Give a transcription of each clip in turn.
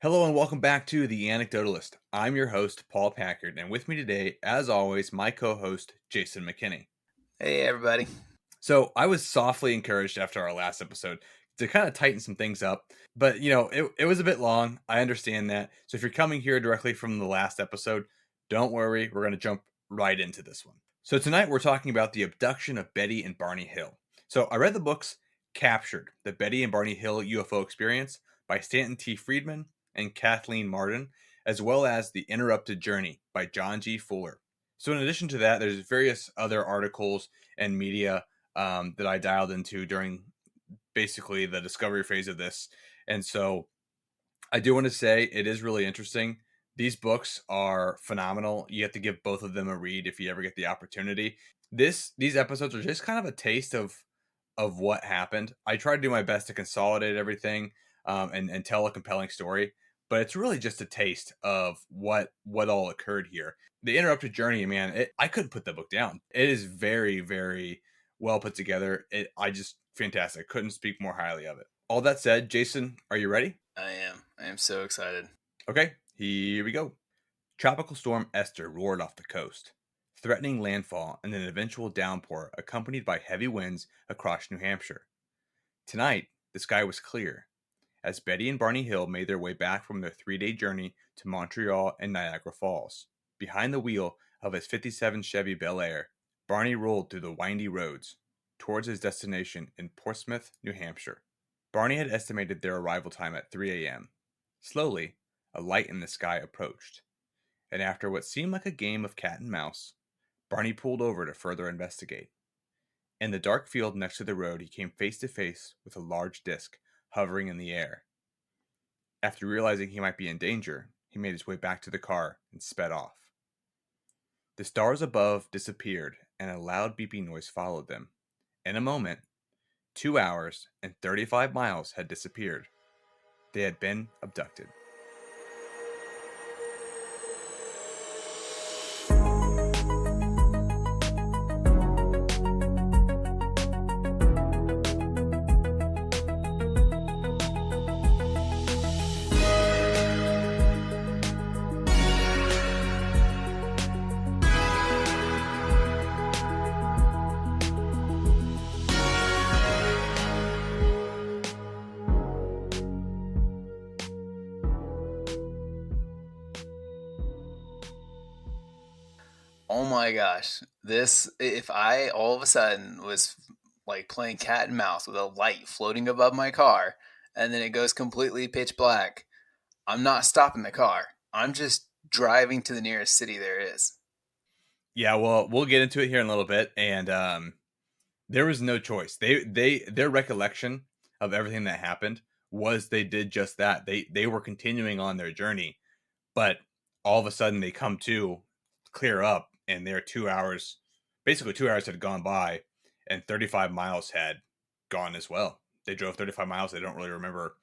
Hello and welcome back to The Anecdotalist. I'm your host, Paul Packard, and with me today, as always, my co-host, Jason McKinney. Hey, everybody. So I was softly encouraged after our last episode to kind of tighten some things up, but it was a bit long. I understand that. So if you're coming here directly from the last episode, don't worry, we're going to jump right into this one. So tonight we're talking about the abduction of Betty and Barney Hill. So I read the books Captured, the Betty and Barney Hill UFO Experience by Stanton Friedman and Kathleen Marden, as well as The Interrupted Journey by John G. Fuller. So in addition to that, there's various other articles and media that I dialed into during basically the discovery phase of this. And so I do want to say it is really interesting. These books are phenomenal. You have to give both of them a read if you ever get the opportunity. These episodes are just kind of a taste of what happened. I try to do my best to consolidate everything and tell a compelling story, but it's really just a taste of what all occurred here. The Interrupted Journey, man, I couldn't put the book down. It is very, very well put together. I just fantastic. Couldn't speak more highly of it. All that said, Jason, are you ready? I am. I am so excited. Okay, here we go. Tropical storm Esther roared off the coast, threatening landfall and an eventual downpour accompanied by heavy winds across New Hampshire. Tonight, the sky was clear, as Betty and Barney Hill made their way back from their 3-day journey to Montreal and Niagara Falls. Behind the wheel of his 57 Chevy Bel Air, Barney rolled through the windy roads towards his destination in Portsmouth, New Hampshire. Barney had estimated their arrival time at 3 a.m. Slowly, a light in the sky approached, and after what seemed like a game of cat and mouse, Barney pulled over to further investigate. In the dark field next to the road, he came face to face with a large disc hovering in the air. After realizing he might be in danger, he made his way back to the car and sped off. The stars above disappeared, and a loud beeping noise followed them. In a moment, 2 hours and 35 miles had disappeared. They had been abducted. Oh my gosh. If I all of a sudden was like playing cat and mouse with a light floating above my car and then it goes completely pitch black, I'm not stopping the car. I'm just driving to the nearest city there is. Yeah, well, we'll get into it here in a little bit, and there was no choice. Their recollection of everything that happened was they did just that. They were continuing on their journey, but all of a sudden they come to clear up, and their 2 hours, basically 2 hours had gone by, and 35 miles had gone as well. They drove 35 miles. They don't really remember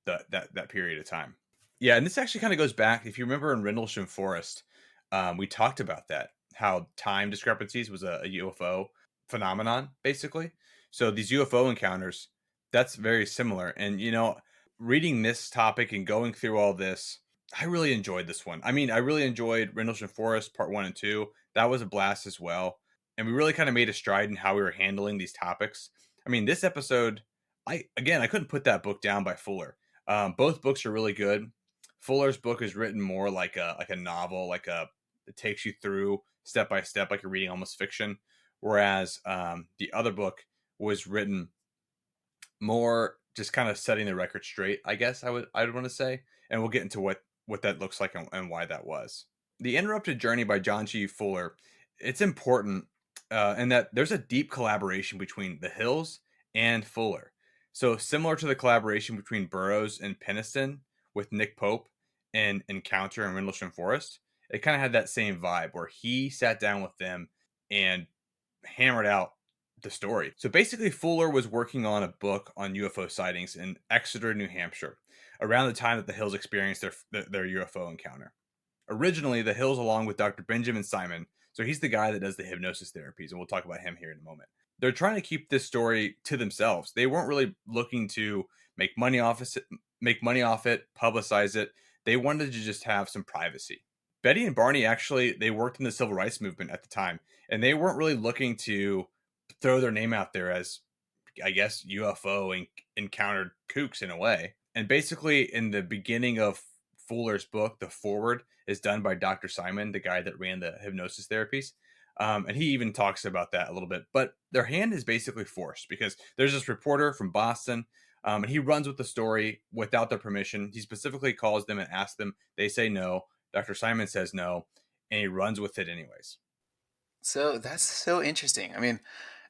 that period of time. Yeah, and this actually kind of goes back. If you remember in Rendlesham Forest, we talked about that, how time discrepancies was a UFO phenomenon, basically. So these UFO encounters, that's very similar. And, reading this topic and going through all this, I really enjoyed this one. I mean, I really enjoyed Rendlesham Forest Part 1 and 2. That was a blast as well. And we really kind of made a stride in how we were handling these topics. I mean, this episode, I couldn't put that book down by Fuller. Both books are really good. Fuller's book is written more like a novel, it takes you through step by step, like you're reading almost fiction. Whereas the other book was written more just kind of setting the record straight, I guess I would want to say. And we'll get into what that looks like and why that was. The Interrupted Journey by John G. Fuller, it's important in that there's a deep collaboration between the Hills and Fuller. So similar to the collaboration between Burroughs and Penniston with Nick Pope in Encounter in Rendlesham Forest, it kind of had that same vibe where he sat down with them and hammered out the story. So basically, Fuller was working on a book on UFO sightings in Exeter, New Hampshire, around the time that the Hills experienced their UFO encounter. Originally, the Hills, along with Dr. Benjamin Simon, so he's the guy that does the hypnosis therapies, and we'll talk about him here in a moment. They're trying to keep this story to themselves. They weren't really looking to make money off make money off it, publicize it. They wanted to just have some privacy. Betty and Barney actually they worked in the civil rights movement at the time, and they weren't really looking to throw their name out there as, I guess, UFO encountered kooks in a way. And basically, in the beginning of Fuller's book, the forward is done by Dr. Simon, the guy that ran the hypnosis therapies. And he even talks about that a little bit. But their hand is basically forced because there's this reporter from Boston, and he runs with the story without their permission. He specifically calls them and asks them. They say no. Dr. Simon says no, and he runs with it anyways. So that's so interesting. I mean,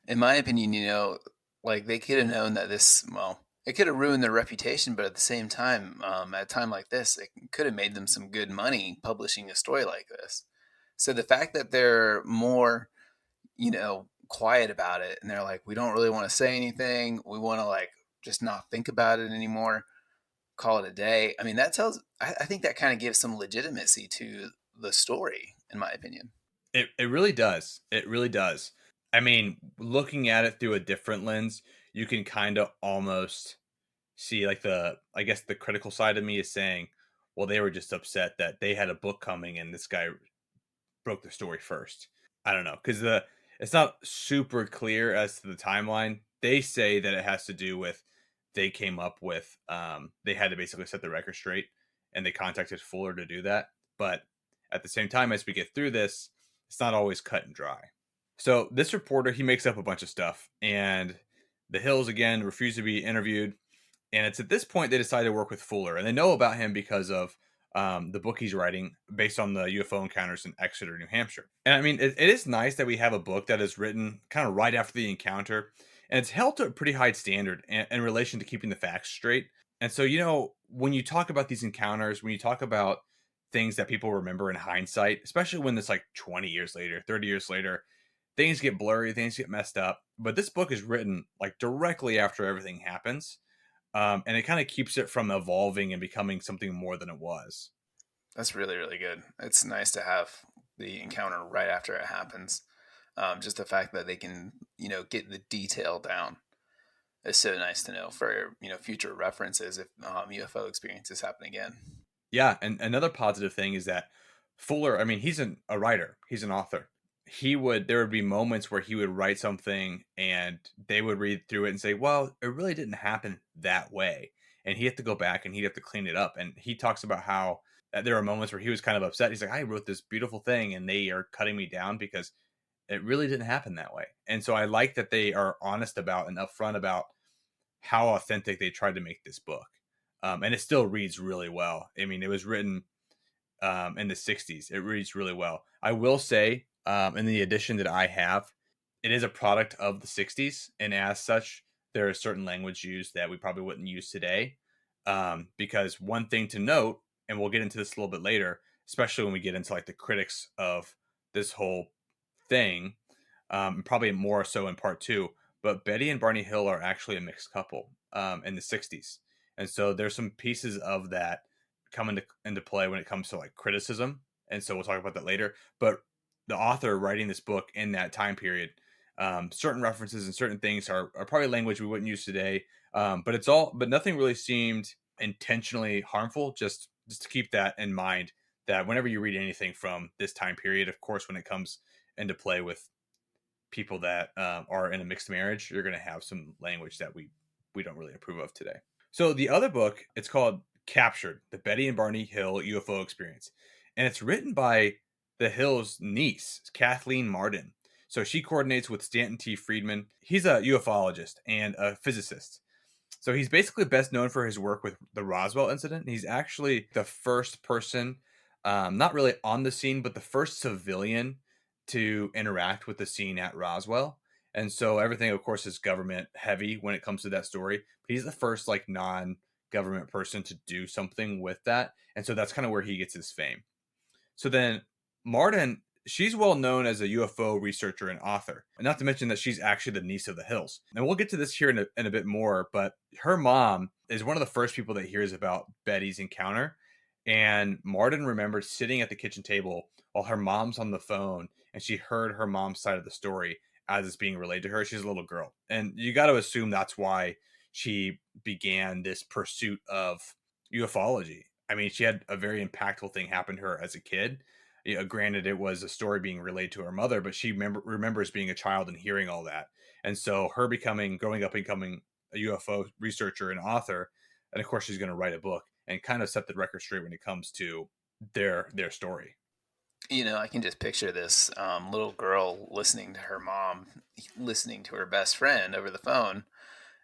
in my opinion, like they could have known that well, it could have ruined their reputation, but at the same time, at a time like this, it could have made them some good money publishing a story like this. So the fact that they're more, quiet about it and they're like, we don't really want to say anything. We want to like just not think about it anymore, call it a day. I mean, I think that kind of gives some legitimacy to the story, in my opinion. It really does. It really does. I mean, looking at it through a different lens, you can kind of almost see like I guess the critical side of me is saying, well, they were just upset that they had a book coming and this guy broke the story first. I don't know because the it's not super clear as to the timeline. They say that it has to do with they came up with they had to basically set the record straight and they contacted Fuller to do that. But at the same time, as we get through this, it's not always cut and dry. So this reporter he makes up a bunch of stuff, and the Hills again refuse to be interviewed. And it's at this point they decide to work with Fuller, and they know about him because of the book he's writing based on the UFO encounters in Exeter, New Hampshire. And I mean, it is nice that we have a book that is written kind of right after the encounter, and it's held to a pretty high standard in relation to keeping the facts straight. And so, when you talk about these encounters, when you talk about things that people remember in hindsight, especially when it's like 20 years later, 30 years later, things get blurry, things get messed up. But this book is written like directly after everything happens, and it kind of keeps it from evolving and becoming something more than it was. That's really, really good. It's nice to have the encounter right after it happens. Just the fact that they can, get the detail down is so nice to know for, future references if UFO experiences happen again. Yeah, and another positive thing is that Fuller, I mean, he's a writer, he's an author. There would be moments where he would write something and they would read through it and say, well, it really didn't happen that way. And he had to go back and he'd have to clean it up. And he talks about how there are moments where he was kind of upset. He's like, I wrote this beautiful thing and they are cutting me down because it really didn't happen that way. And so I like that they are honest about and upfront about how authentic they tried to make this book. And it still reads really well. I mean, it was written in the 60s. It reads really well. I will say, in the edition that I have, it is a product of the 60s. And as such, there is certain language used that we probably wouldn't use today. Because one thing to note, and we'll get into this a little bit later, especially when we get into like the critics of this whole thing, probably more so in part two, but Betty and Barney Hill are actually a mixed couple in the 60s. And so there's some pieces of that come into play when it comes to like criticism. And so we'll talk about that later. But the author writing this book in that time period, certain references and certain things are probably language we wouldn't use today. But nothing really seemed intentionally harmful. Just to keep that in mind that whenever you read anything from this time period, of course, when it comes into play with people that are in a mixed marriage, you're going to have some language that we don't really approve of today. So the other book, it's called Captured: The Betty and Barney Hill UFO Experience, and it's written by the Hills' niece, Kathleen Marden. So she coordinates with Stanton Friedman. He's a ufologist and a physicist. So he's basically best known for his work with the Roswell incident. He's actually the first person, not really on the scene, but the first civilian to interact with the scene at Roswell. And so everything, of course, is government heavy when it comes to that story. But he's the first like non-government person to do something with that. And so that's kind of where he gets his fame. So then Marden, she's well known as a UFO researcher and author. And not to mention that she's actually the niece of the Hills. And we'll get to this here in a bit more, but her mom is one of the first people that hears about Betty's encounter. And Marden remembered sitting at the kitchen table while her mom's on the phone and she heard her mom's side of the story as it's being relayed to her. She's a little girl. And you got to assume that's why she began this pursuit of ufology. I mean, she had a very impactful thing happen to her as a kid. Granted, it was a story being relayed to her mother, but she remembers being a child and hearing all that. And so, her growing up, and becoming a UFO researcher and author, and of course, she's going to write a book and kind of set the record straight when it comes to their story. I can just picture this little girl listening to her mom, listening to her best friend over the phone,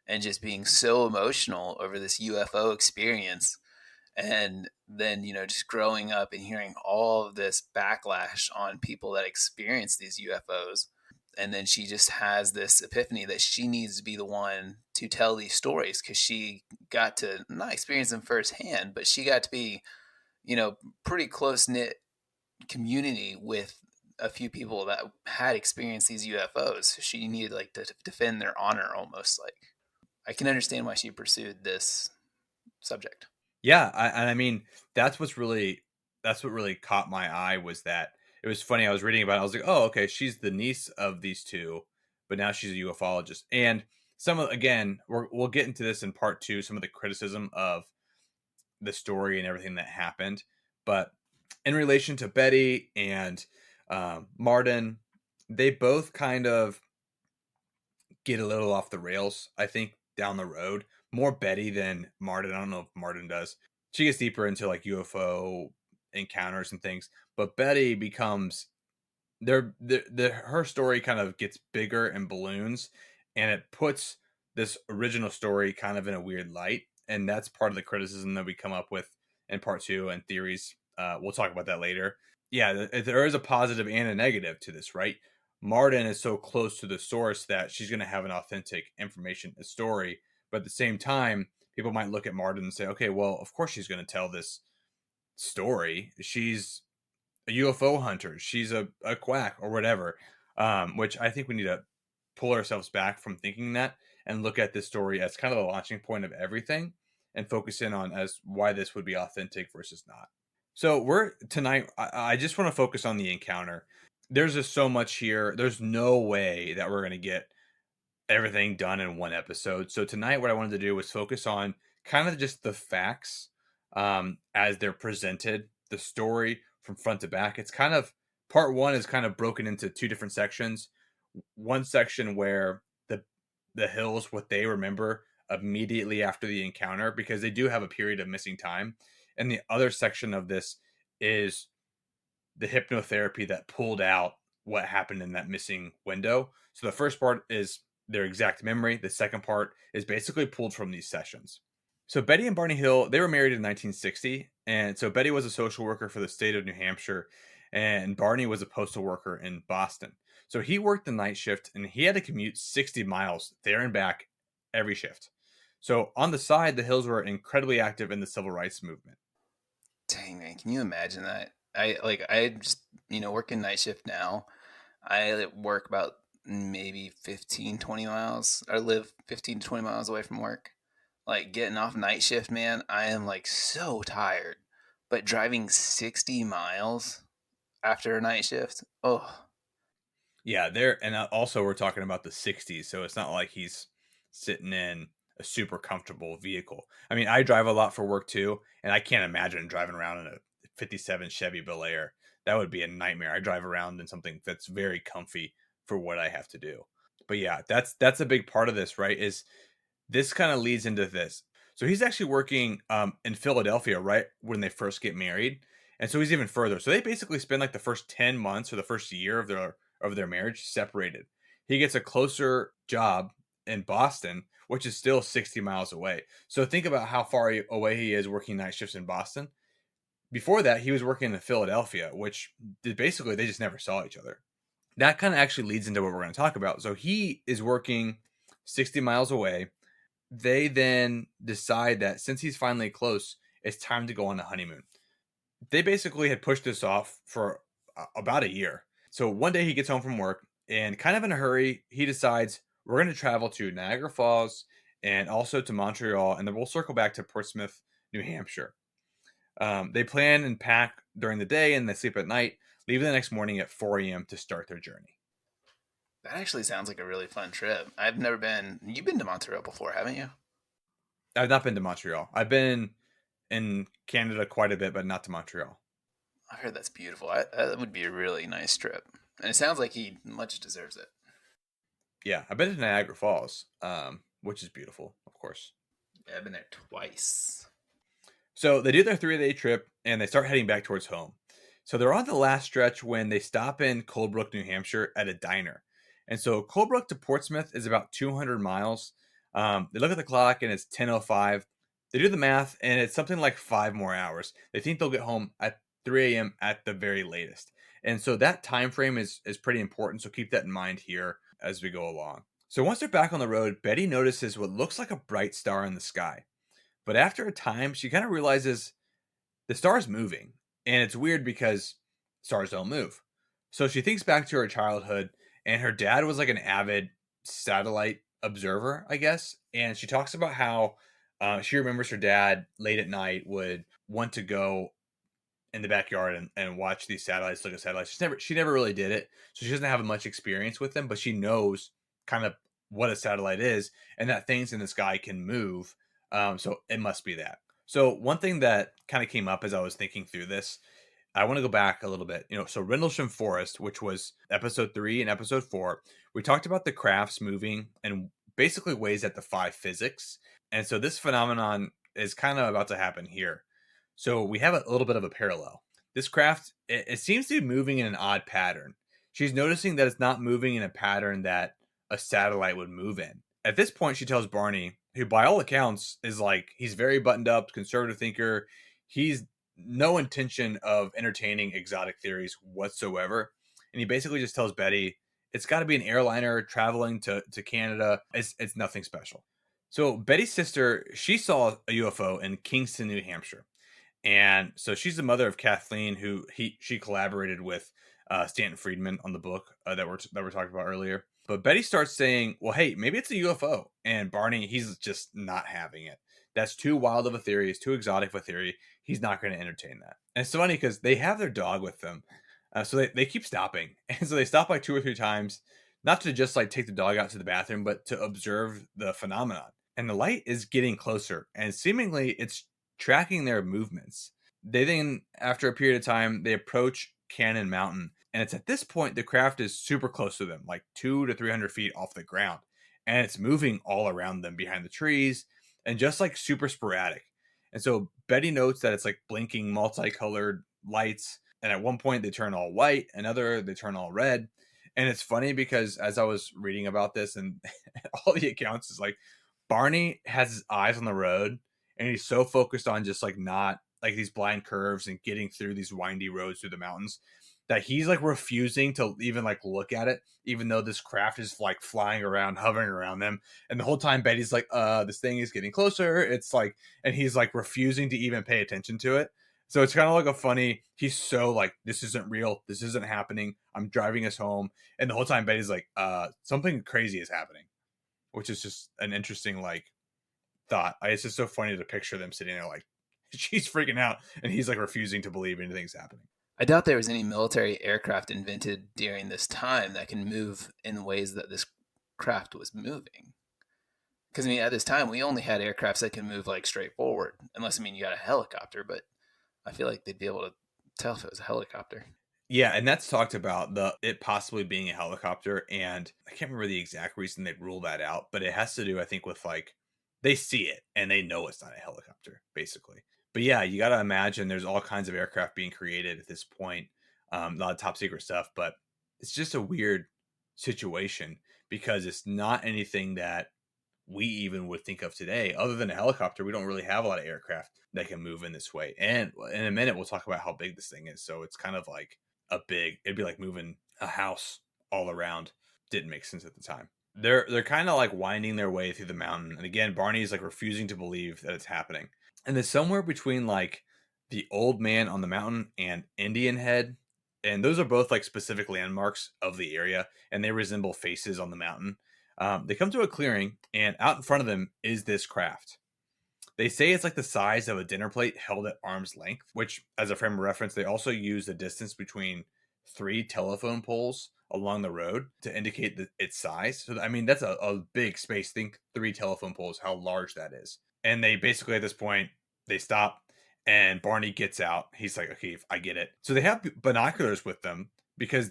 and just being so emotional over this UFO experience. And then, just growing up and hearing all of this backlash on people that experience these UFOs. And then she just has this epiphany that she needs to be the one to tell these stories because she got to not experience them firsthand, but she got to be, pretty close knit community with a few people that had experienced these UFOs. She needed like to defend their honor almost. Like, I can understand why she pursued this subject. Yeah, and I mean, that's what really caught my eye was that it was funny. I was reading about it. I was like, oh, okay, she's the niece of these two, but now she's a ufologist. And again, we'll get into this in part two. Some of the criticism of the story and everything that happened, but in relation to Betty and Marden, they both kind of get a little off the rails, I think, down the road. More Betty than Marden. I don't know if Marden does. She gets deeper into like UFO encounters and things, but Betty becomes her story kind of gets bigger and balloons, and it puts this original story kind of in a weird light, and that's part of the criticism that we come up with in part two and theories. We'll talk about that later. Yeah, there is a positive and a negative to this, right? Marden is so close to the source that she's going to have an authentic information story, but at the same time, people might look at Marden and say, okay, well, of course she's going to tell this story. She's a UFO hunter. She's a quack or whatever. Which I think we need to pull ourselves back from thinking that and look at this story as kind of the launching point of everything and focus in on as why this would be authentic versus not. So we're tonight. I just want to focus on the encounter. There's just so much here. There's no way that we're going to get everything done in one episode. So tonight, what I wanted to do was focus on kind of just the facts as they're presented, the story from front to back. It's kind of part one is kind of broken into two different sections. One section where the Hills, what they remember immediately after the encounter, because they do have a period of missing time, and the other section of this is the hypnotherapy that pulled out what happened in that missing window. So the first part is their exact memory. The second part is basically pulled from these sessions. So Betty and Barney Hill, they were married in 1960. And so Betty was a social worker for the state of New Hampshire, and Barney was a postal worker in Boston. So he worked the night shift, and he had to commute 60 miles there and back every shift. So on the side, the Hills were incredibly active in the civil rights movement. Dang, man, can you imagine that? I just, working night shift now. I work about maybe 15, 20 miles. I live 15 to 20 miles away from work. Like, getting off night shift, man, I am like so tired. But driving 60 miles after a night shift, oh, Yeah, there, and also we're talking about the 60s, so it's not like he's sitting in a super comfortable vehicle. I mean, I drive a lot for work too, and I can't imagine driving around in a 57 Chevy Bel Air. That would be a nightmare. I drive around in something that's very comfy for what I have to do. But yeah, that's a big part of this, right? Is this kind of leads into this. So he's actually working in Philadelphia right when they first get married, and so he's even further. So they basically spend like the first 10 months or the first year of their marriage separated. He gets a closer job in Boston, which is still 60 miles away. So think about how far away he is working night shifts in Boston. Before that, he was working in Philadelphia, which basically they just never saw each other. That kind of actually leads into what we're going to talk about. So he is working 60 miles away. They then decide that since he's finally close, it's time to go on a honeymoon. They basically had pushed this off for about a year. So one day he gets home from work and, kind of in a hurry, he decides we're going to travel to Niagara Falls and also to Montreal, and then we'll circle back to Portsmouth, New Hampshire. They plan and pack during the day and they sleep at night, leaving the next morning at 4 a.m. to start their journey. that actually sounds like a really fun trip. I've never been. You've been to Montreal before, haven't you? I've not been to Montreal. I've been in Canada quite a bit, but not to Montreal. I heard that's beautiful. That would be a really nice trip. And it sounds like he much deserves it. Yeah, I've been to Niagara Falls, which is beautiful, of course. Yeah, I've been there twice. So they do their 3-day trip and they start heading back towards home. So they're on the last stretch when they stop in Coldbrook, New Hampshire at a diner. And so Coldbrook to Portsmouth is about 200 miles. They look at the clock and it's 10:05. They do the math and it's something like 5 more hours. They think they'll get home at 3 a.m. at the very latest. And so that time frame is pretty important. So keep that in mind here as we go along. So once they're back on the road, Betty notices what looks like a bright star in the sky. But after a time, she kind of realizes the star is moving. And it's weird because stars don't move. So she thinks back to her childhood, and her dad was like an avid satellite observer, I guess. And she talks about how she remembers her dad late at night would want to go in the backyard and watch these satellites, look at satellites. She never really did it. So she doesn't have much experience with them, but she knows kind of what a satellite is and that things in the sky can move. So it must be that. So one thing that kind of came up as I was thinking through this, I want to go back a little bit. So Rendlesham Forest, which was episode 3 and episode 4, we talked about the crafts moving and basically ways that defy physics. And so this phenomenon is kind of about to happen here. So we have a little bit of a parallel. This craft, it seems to be moving in an odd pattern. She's noticing that it's not moving in a pattern that a satellite would move in. At this point, she tells Barney, who by all accounts is like, he's very buttoned up, conservative thinker. He's no intention of entertaining exotic theories whatsoever. And he basically just tells Betty, it's got to be an airliner traveling to Canada. It's nothing special. So Betty's sister, she saw a UFO in Kingston, New Hampshire. And so she's the mother of Kathleen, who she collaborated with Stanton Friedman on the book that we're talking about earlier. But Betty starts saying, well, hey, maybe it's a UFO. And Barney, he's just not having it. That's too wild of a theory. It's too exotic of a theory. He's not going to entertain that. And it's funny because they have their dog with them. So they keep stopping. And so they stop like 2 or 3 times, not to just like take the dog out to the bathroom, but to observe the phenomenon. And the light is getting closer. And seemingly it's tracking their movements. They then, after a period of time, they approach Cannon Mountain. And it's at this point the craft is super close to them, like 200 to 300 feet off the ground. And it's moving all around them behind the trees and just like super sporadic. And so Betty notes that it's like blinking multicolored lights. And at one point they turn all white, another they turn all red. And it's funny because as I was reading about this and all the accounts is like Barney has his eyes on the road and he's so focused on just like not like these blind curves and getting through these windy roads through the mountains that he's like refusing to even like look at it, even though this craft is like flying around, hovering around them. And the whole time Betty's like, this thing is getting closer. It's like, and he's like refusing to even pay attention to it. So it's kind of like a funny, he's so like, this isn't real. This isn't happening. I'm driving us home. And the whole time Betty's like, something crazy is happening, which is just an interesting like thought. It's just so funny to picture them sitting there like, she's freaking out and he's like refusing to believe anything's happening. I doubt there was any military aircraft invented during this time that can move in ways that this craft was moving. Because, I mean, at this time, we only had aircrafts that can move, like, straight forward. Unless, I mean, you got a helicopter, but I feel like they'd be able to tell if it was a helicopter. Yeah, and that's talked about it possibly being a helicopter, and I can't remember the exact reason they ruled that out, but it has to do, I think, with, like, they see it, and they know it's not a helicopter, basically. But yeah, you got to imagine there's all kinds of aircraft being created at this point. A lot of top secret stuff, but it's just a weird situation because it's not anything that we even would think of today. Other than a helicopter, we don't really have a lot of aircraft that can move in this way. And in a minute, we'll talk about how big this thing is. So it's kind of like it'd be like moving a house all around. Didn't make sense at the time. They're kind of like winding their way through the mountain. And again, Barney's like refusing to believe that it's happening. And there's somewhere between like the old man on the mountain and Indian Head. And those are both like specific landmarks of the area. And they resemble faces on the mountain. They come to a clearing, and out in front of them is this craft. They say it's like the size of a dinner plate held at arm's length, which, as a frame of reference, they also use the distance between 3 telephone poles along the road to indicate its size. So, I mean, that's a big space. Think 3 telephone poles, how large that is. And they basically, at this point, they stop, And Barney gets out. He's like, okay, I get it. So they have binoculars with them because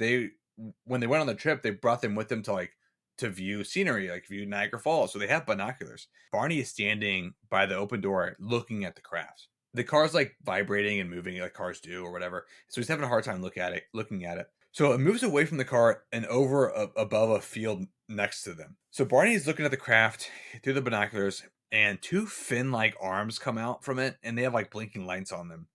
when they went on the trip, they brought them with them to view scenery, like view Niagara Falls. So they have binoculars. Barney is standing by the open door looking at the craft. The car's like vibrating and moving like cars do or whatever. So he's having a hard time looking at it. So it moves away from the car and over above a field next to them. So Barney is looking at the craft through the binoculars, and two fin-like arms come out from it, and they have like blinking lights on them.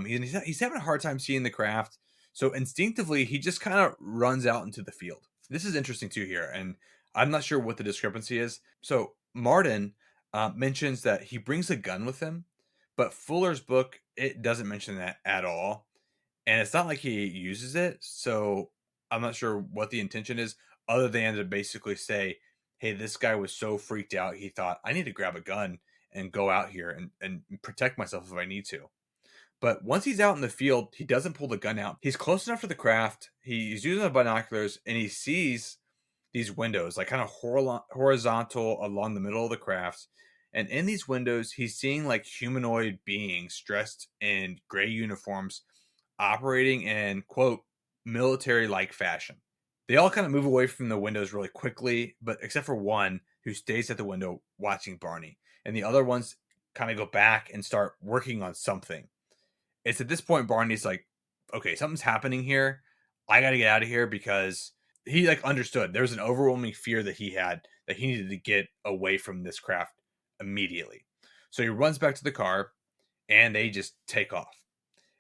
He's having a hard time seeing the craft, so instinctively he just kind of runs out into the field. This is interesting too here, and I'm not sure what the discrepancy is. So Marden mentions that he brings a gun with him, but Fuller's book, it doesn't mention that at all, and it's not like he uses it. So I'm not sure what the intention is, other than to basically say, hey, this guy was so freaked out, he thought, I need to grab a gun and go out here and protect myself if I need to. But once he's out in the field, he doesn't pull the gun out. He's close enough to the craft. He's using the binoculars, and he sees these windows, like kind of horizontal along the middle of the craft. And in these windows, he's seeing like humanoid beings dressed in gray uniforms operating in, quote, military like fashion. They all kind of move away from the windows really quickly, but except for one who stays at the window watching Barney. And the other ones kind of go back and start working on something. It's at this point Barney's like, okay, something's happening here. I got to get out of here, because he like understood there was an overwhelming fear that he had that he needed to get away from this craft immediately. So he runs back to the car and they just take off.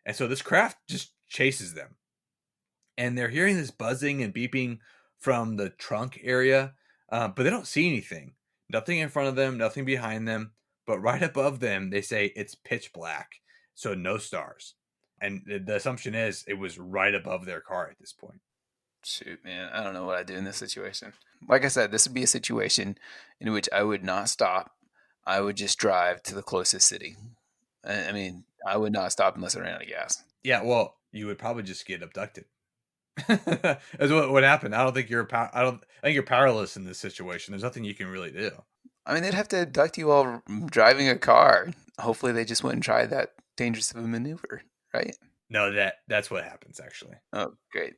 And so this craft just chases them. And they're hearing this buzzing and beeping from the trunk area, but they don't see anything. Nothing in front of them, nothing behind them. But right above them, they say it's pitch black, so no stars. And the assumption is it was right above their car at this point. Shoot, man, I don't know what I'd do in this situation. Like I said, this would be a situation in which I would not stop. I would just drive to the closest city. I mean, I would not stop unless I ran out of gas. Yeah, well, you would probably just get abducted. That's what would happen. I don't think I think you're powerless in this situation. There's nothing you can really do. I mean, they'd have to abduct you while driving a car. Hopefully, they just wouldn't try that dangerous of a maneuver, right? No, that's what happens actually. Oh, great.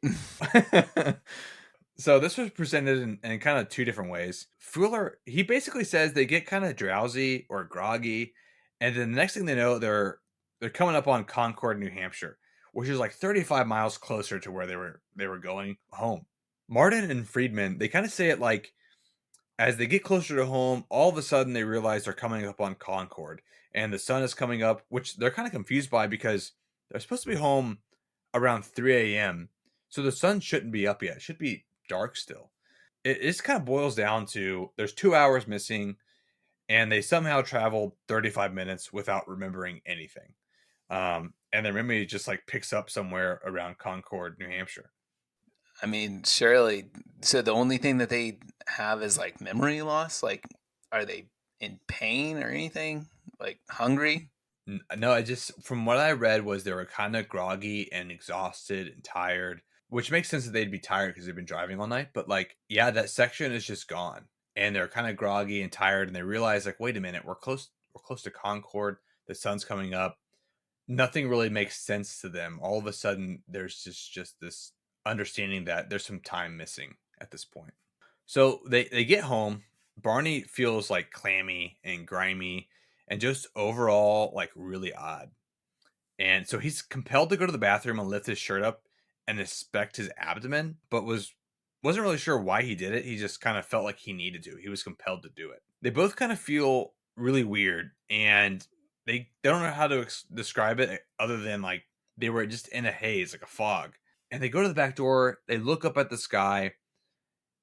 So this was presented in kind of two different ways. Fuller, he basically says they get kind of drowsy or groggy, and then the next thing they know, they're coming up on Concord, New Hampshire, which is like 35 miles closer to where they were going home. Marden and Friedman, they kind of say it like, as they get closer to home, all of a sudden they realize they're coming up on Concord, and the sun is coming up, which they're kind of confused by because they're supposed to be home around 3 a.m. So the sun shouldn't be up yet. It should be dark still. It just kind of boils down to there's 2 hours missing, and they somehow traveled 35 minutes without remembering anything. And their memory just like picks up somewhere around Concord, New Hampshire. I mean, surely. So the only thing that they have is like memory loss. Like, are they in pain or anything? Like hungry? No, I just from what I read was they were kind of groggy and exhausted and tired, which makes sense that they'd be tired because they've been driving all night. But like, yeah, that section is just gone, and they're kind of groggy and tired, and they realize like, wait a minute, we're close to Concord. The sun's coming up. Nothing really makes sense to them. All of a sudden, there's just this understanding that there's some time missing at this point. So they get home. Barney feels like clammy and grimy and just overall like really odd. And so he's compelled to go to the bathroom and lift his shirt up and inspect his abdomen, but wasn't really sure why he did it. He just kind of felt like he needed to. He was compelled to do it. They both kind of feel really weird, and they don't know how to describe it other than like they were just in a haze, like a fog. And they go to the back door, they look up at the sky,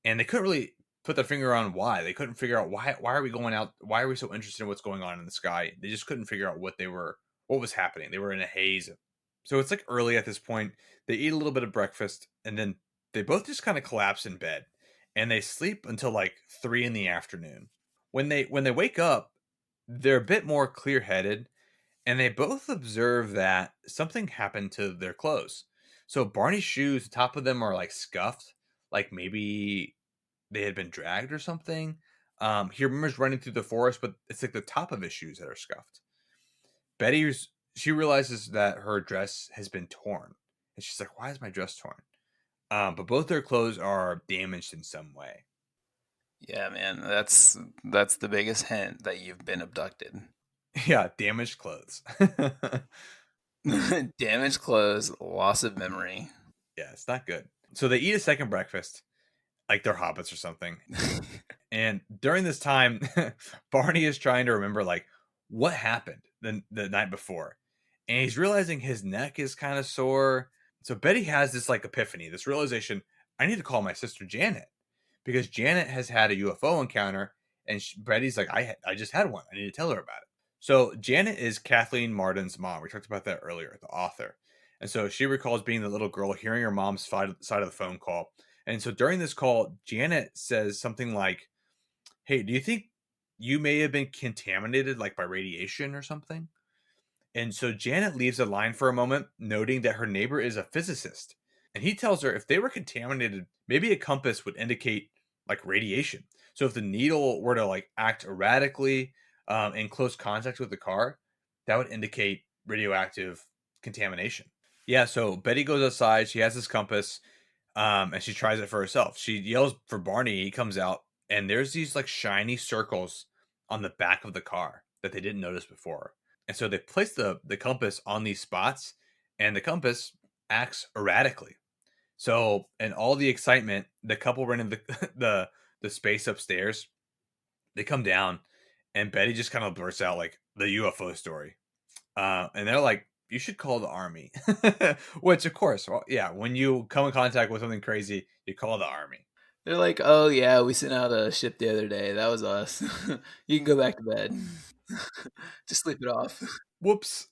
and they couldn't really put their finger on why. They couldn't figure out why are we going out? Why are we so interested in what's going on in the sky? They just couldn't figure out what was happening. They were in a haze. So it's like early at this point. They eat a little bit of breakfast, and then they both just kind of collapse in bed, and they sleep until like 3 in the afternoon. When they wake up, they're a bit more clear-headed, and they both observe that something happened to their clothes. So Barney's shoes, the top of them are like scuffed, like maybe they had been dragged or something. He remembers running through the forest, but it's like the top of his shoes that are scuffed. Betty's she realizes that her dress has been torn. And she's like, why is my dress torn? But both their clothes are damaged in some way. Yeah, man, that's the biggest hint that you've been abducted. Yeah, damaged clothes. Damaged clothes, loss of memory. Yeah, it's not good. So they eat a second breakfast, like they're hobbits or something. And during this time, Barney is trying to remember like what happened the night before. And he's realizing his neck is kind of sore. So Betty has this like epiphany, this realization, I need to call my sister Janet because Janet has had a UFO encounter and Betty's like I just had one. I need to tell her about it. So Janet is Kathleen Marden's mom. We talked about that earlier, the author. And so she recalls being the little girl hearing her mom's side of the phone call. And so during this call, Janet says something like, hey, do you think you may have been contaminated like by radiation or something? And so Janet leaves a line for a moment, noting that her neighbor is a physicist. And he tells her if they were contaminated, maybe a compass would indicate like radiation. So if the needle were to like act erratically in close contact with the car, that would indicate radioactive contamination. Yeah, so Betty goes outside. She has this compass, and she tries it for herself. She yells for Barney. He comes out, and there's these like shiny circles on the back of the car that they didn't notice before. And so they place the compass on these spots, and the compass acts erratically. So, in all the excitement, the couple run into the space upstairs. They come down, and Betty just kind of blurts out like the UFO story. And they're like, you should call the army. Which, of course, well, yeah, when you come in contact with something crazy, you call the army. They're like, oh yeah, we sent out a ship the other day. That was us. You can go back to bed. Just sleep it off. Whoops.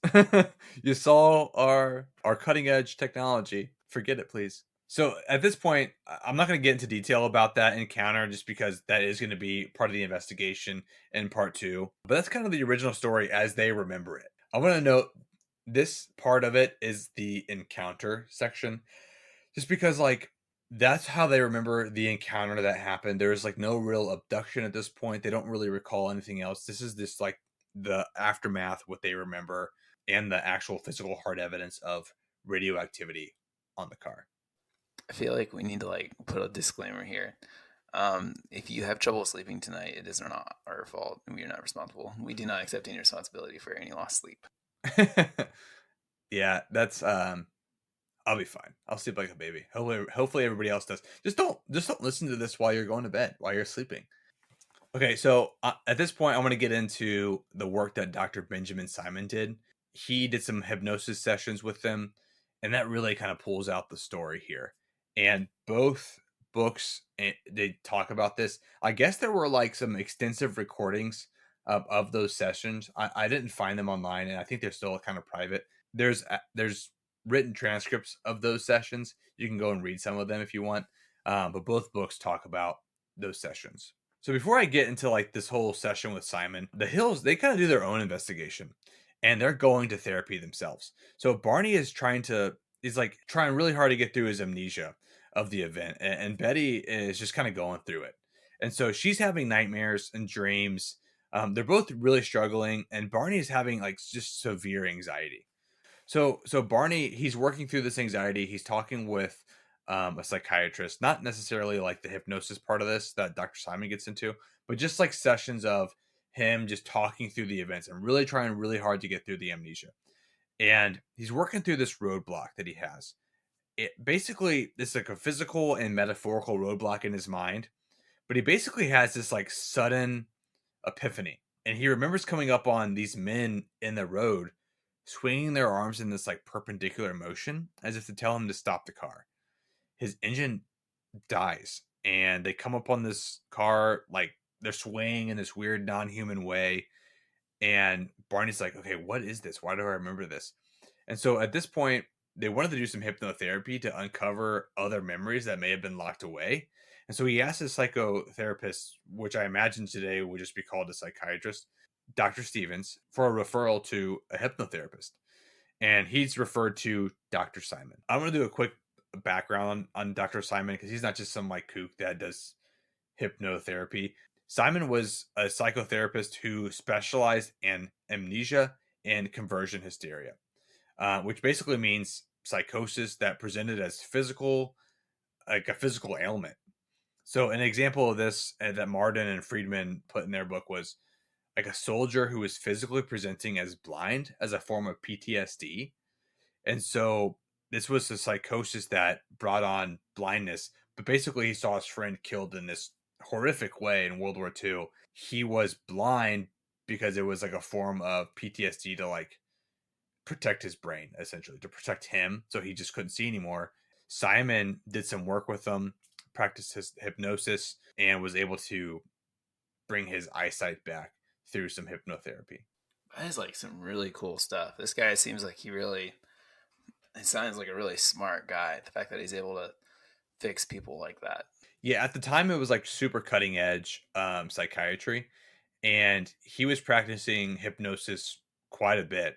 You saw our cutting edge technology. Forget it, please. So at this point, I'm not going to get into detail about that encounter just because that is going to be part of the investigation in part 2. But that's kind of the original story as they remember it. I want to note this part of it is the encounter section just because like that's how they remember the encounter that happened. There's like no real abduction at this point. They don't really recall anything else. This is this like the aftermath, what they remember, and the actual physical hard evidence of radioactivity on the car. I feel like we need to like put a disclaimer here. If you have trouble sleeping tonight, it is not our fault. We are not responsible. We do not accept any responsibility for any lost sleep. Yeah, that's I'll be fine. I'll sleep like a baby. Hopefully everybody else does. Just don't listen to this while you're going to bed, while you're sleeping. Okay, so at this point, I want to get into the work that Dr. Benjamin Simon did. He did some hypnosis sessions with them, and that really kind of pulls out the story here. And both books, they talk about this. I guess there were like some extensive recordings of those sessions. I didn't find them online, and I think they're still kind of private. There's written transcripts of those sessions. You can go and read some of them if you want. But both books talk about those sessions. So before I get into like this whole session with Simon, the Hills, they kind of do their own investigation and they're going to therapy themselves. So Barney is trying really hard to get through his amnesia of the event. And Betty is just kind of going through it. And so she's having nightmares and dreams. They're both really struggling and Barney is having like just severe anxiety. So Barney, he's working through this anxiety. He's talking with a psychiatrist, not necessarily like the hypnosis part of this that Dr. Simon gets into, but just like sessions of him just talking through the events and really trying really hard to get through the amnesia. And he's working through this roadblock that he has. It basically it's like a physical and metaphorical roadblock in his mind, but he basically has this like sudden epiphany. And he remembers coming up on these men in the road swinging their arms in this like perpendicular motion as if to tell him to stop the car. His engine dies and they come up on this car like they're swaying in this weird non-human way and Barney's like, okay, what is this? Why do I remember this? And so at this point they wanted to do some hypnotherapy to uncover other memories that may have been locked away. And so he asked his psychotherapist, which I imagine today would just be called a psychiatrist, Dr. Stevens, for a referral to a hypnotherapist. And he's referred to Dr. Simon. I'm going to do a quick background on Dr. Simon because he's not just some like kook that does hypnotherapy. Simon was a psychotherapist who specialized in amnesia and conversion hysteria, which basically means psychosis that presented as like a physical ailment. So an example of this that Marden and Friedman put in their book was like a soldier who was physically presenting as blind as a form of PTSD. And so this was a psychosis that brought on blindness, but basically he saw his friend killed in this horrific way in World War II. He was blind because it was like a form of PTSD to like protect his brain, essentially, to protect him. So he just couldn't see anymore. Simon did some work with him, practiced his hypnosis, and was able to bring his eyesight back through some hypnotherapy. That is like some really cool stuff. This guy seems like he sounds like a really smart guy. The fact that he's able to fix people like that. Yeah, at the time it was like super cutting edge psychiatry, and he was practicing hypnosis quite a bit.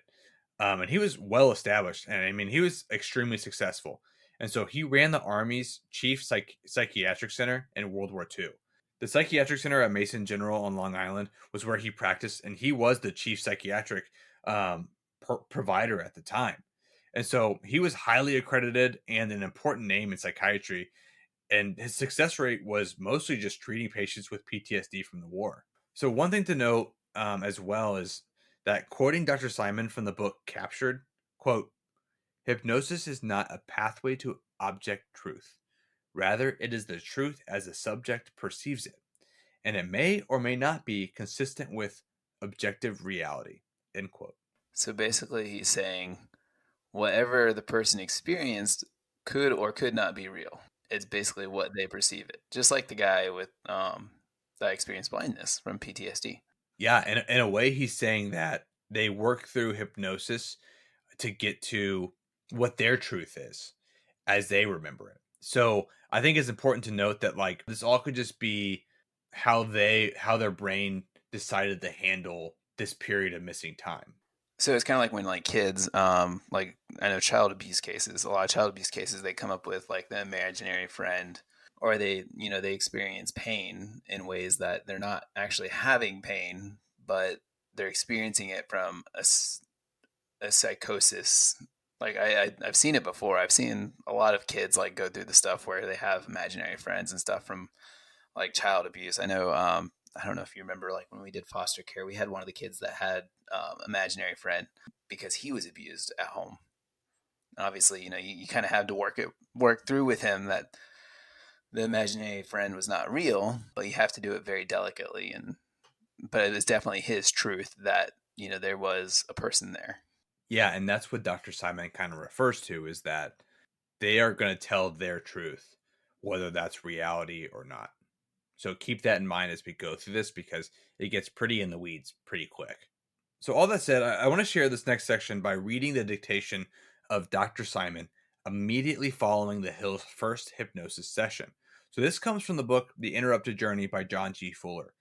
And he was well established, and I mean he was extremely successful. And so he ran the Army's chief psychiatric center in World War II. The psychiatric center at Mason General on Long Island was where he practiced, and he was the chief psychiatric provider at the time. And so he was highly accredited and an important name in psychiatry, and his success rate was mostly just treating patients with PTSD from the war. So one thing to note as well is that quoting Dr. Simon from the book Captured, quote, hypnosis is not a pathway to object truth. Rather, it is the truth as the subject perceives it, and it may or may not be consistent with objective reality, end quote. So basically, he's saying whatever the person experienced could or could not be real. It's basically what they perceive it. Just like the guy with that experienced blindness from PTSD. Yeah, in a way, he's saying that they work through hypnosis to get to what their truth is as they remember it. So I think it's important to note that like this all could just be how their brain decided to handle this period of missing time. So it's kind of like when like kids, like I know child abuse cases, a lot of child abuse cases, they come up with like the imaginary friend, or they experience pain in ways that they're not actually having pain, but they're experiencing it from a psychosis. Like I've seen it before. I've seen a lot of kids like go through the stuff where they have imaginary friends and stuff from like child abuse. I know. I don't know if you remember, like when we did foster care, we had one of the kids that had imaginary friend because he was abused at home. And obviously, you kind of had to work through with him that the imaginary friend was not real, but you have to do it very delicately. But it was definitely his truth that there was a person there. Yeah, and that's what Dr. Simon kind of refers to is that they are going to tell their truth, whether that's reality or not. So keep that in mind as we go through this because it gets pretty in the weeds pretty quick. So all that said, I want to share this next section by reading the dictation of Dr. Simon immediately following the Hill's first hypnosis session. So this comes from the book The Interrupted Journey by John G. Fuller.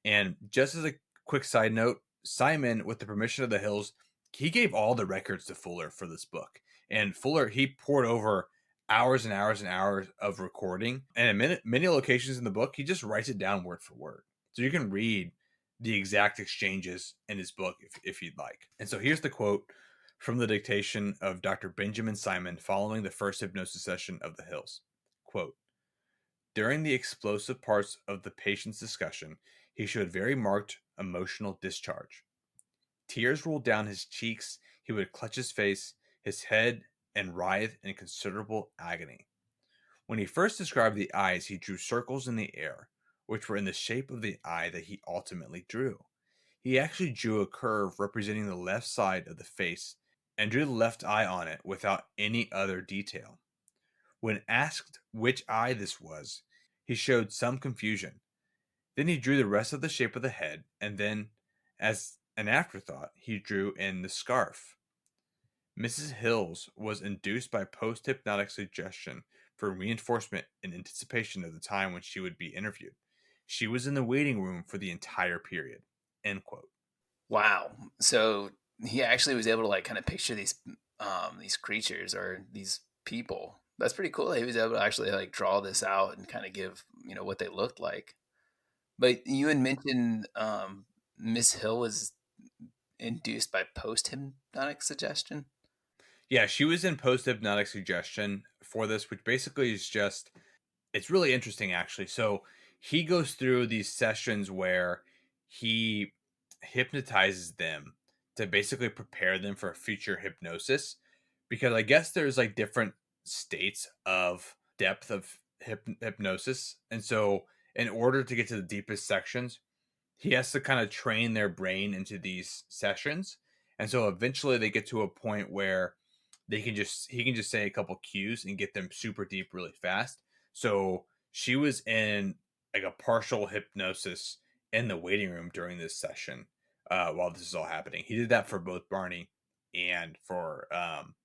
And just as a quick side note, Simon, with the permission of the Hills, he gave all the records to Fuller for this book. And Fuller, he poured over hours and hours and hours of recording. And in many locations in the book, he just writes it down word for word. So you can read the exact exchanges in his book if you'd like. And so here's the quote from the dictation of Dr. Benjamin Simon following the first hypnosis session of the Hills. Quote, during the explosive parts of the patient's discussion, he showed very marked emotional discharge. Tears rolled down his cheeks, he would clutch his face, his head, and writhe in considerable agony. When he first described the eyes, he drew circles in the air, which were in the shape of the eye that he ultimately drew. He actually drew a curve representing the left side of the face and drew the left eye on it without any other detail. When asked which eye this was, he showed some confusion. Then he drew the rest of the shape of the head, and then, as an afterthought, he drew in the scarf. Mrs. Hills was induced by post-hypnotic suggestion for reinforcement in anticipation of the time when she would be interviewed. She was in the waiting room for the entire period. End quote. Wow. So he actually was able to like kind of picture these creatures or these people. That's pretty cool that he was able to actually like draw this out and kind of give what they looked like. But you had mentioned Miss Hill was induced by post-hypnotic suggestion? Yeah, she was in post-hypnotic suggestion for this, which basically is just it's really interesting actually. So he goes through these sessions where he hypnotizes them to basically prepare them for a future hypnosis because I guess there's like different states of depth of hypnosis. And so in order to get to the deepest sections, he has to kind of train their brain into these sessions. And so eventually they get to a point where he can just say a couple cues and get them super deep really fast. So she was in like a partial hypnosis in the waiting room during this session while this is all happening. He did that for both Barney and for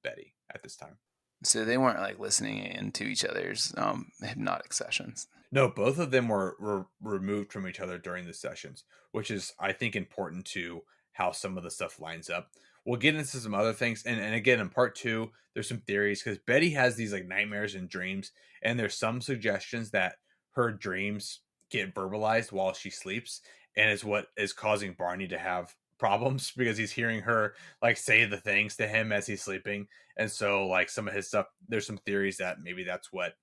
Betty at this time. So they weren't like listening in to each other's hypnotic sessions. No, both of them were removed from each other during the sessions, which is, I think, important to how some of the stuff lines up. We'll get into some other things. And again, in part two, there's some theories because Betty has these like nightmares and dreams. And there's some suggestions that her dreams get verbalized while she sleeps. And is what is causing Barney to have problems because he's hearing her like say the things to him as he's sleeping. And so, like, some of his stuff, there's some theories that maybe that's what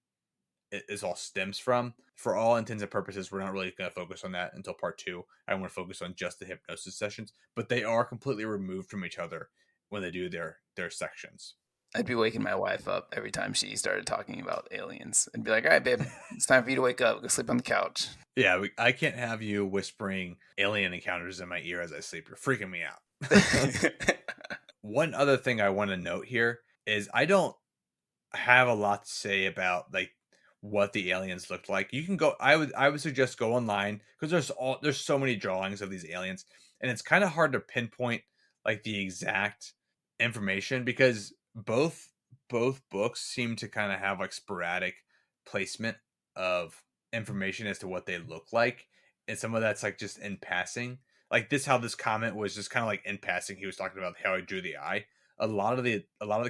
is all stems from. For all intents and purposes, we're not really going to focus on that until part two. I want to focus on just the hypnosis sessions, but they are completely removed from each other when they do their sections. I'd be waking my wife up every time she started talking about aliens. I'd be like, all right, babe, it's time for you to wake up. Go sleep on the couch. Yeah, I can't have you whispering alien encounters in my ear as I sleep. You're freaking me out. One other thing I want to note here is I don't have a lot to say about like what the aliens looked like. You can go I would suggest go online because there's so many drawings of these aliens and it's kind of hard to pinpoint like the exact information because both books seem to kind of have like sporadic placement of information as to what they look like and some of that's like just in passing. Like this how this comment was just kind of like in passing he was talking about how he drew the eye. A lot of the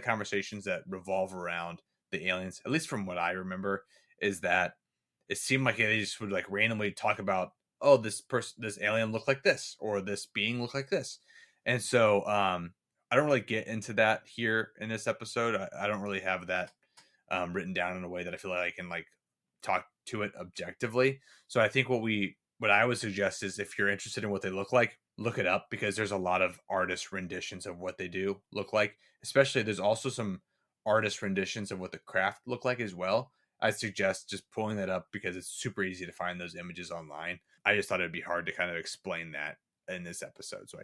conversations that revolve around the aliens, at least from what I remember, is that it seemed like they just would like randomly talk about, oh, this alien looked like this, or this being looked like this, and so I don't really get into that here in this episode. I don't really have that written down in a way that I feel like I can like talk to it objectively. So I think what I would suggest is if you're interested in what they look like, look it up because there's a lot of artist renditions of what they do look like. Especially there's also some artist renditions of what the craft look like as well. I suggest just pulling that up because it's super easy to find those images online. I just thought it'd be hard to kind of explain that in this episode, so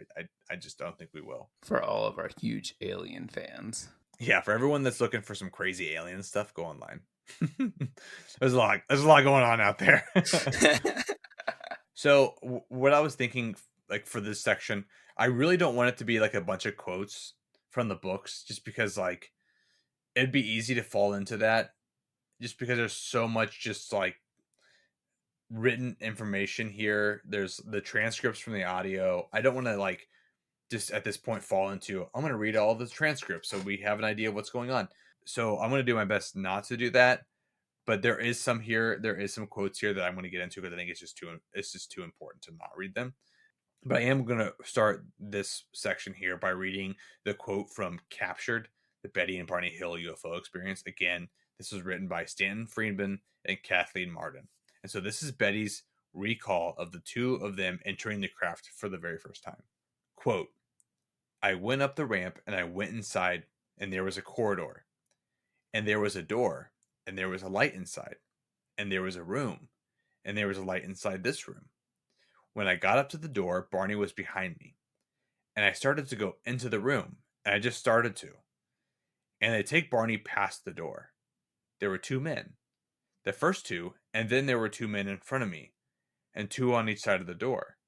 I just don't think we will. For all of our huge alien fans. Yeah, for everyone that's looking for some crazy alien stuff, go online. There's a lot going on out there. So what I was thinking like for this section, I really don't want it to be like a bunch of quotes from the books just because like it'd be easy to fall into that just because there's so much just like written information here. There's the transcripts from the audio. I don't want to like just at this point fall into I'm going to read all the transcripts so we have an idea of what's going on. So I'm going to do my best not to do that. But there is some here. There is some quotes here that I'm going to get into because I think it's just too important to not read them. But I am going to start this section here by reading the quote from Captured, the Betty and Barney Hill UFO Experience. Again, this was written by Stanton, Friedman, and Kathleen Marden. And so this is Betty's recall of the two of them entering the craft for the very first time. Quote, I went up the ramp and I went inside and there was a corridor and there was a door and there was a light inside and there was a room and there was a light inside this room. When I got up to the door, Barney was behind me and I started to go into the room and I just started to. And they take Barney past the door. There were two men, the first two, and then there were two men in front of me and two on each side of the door.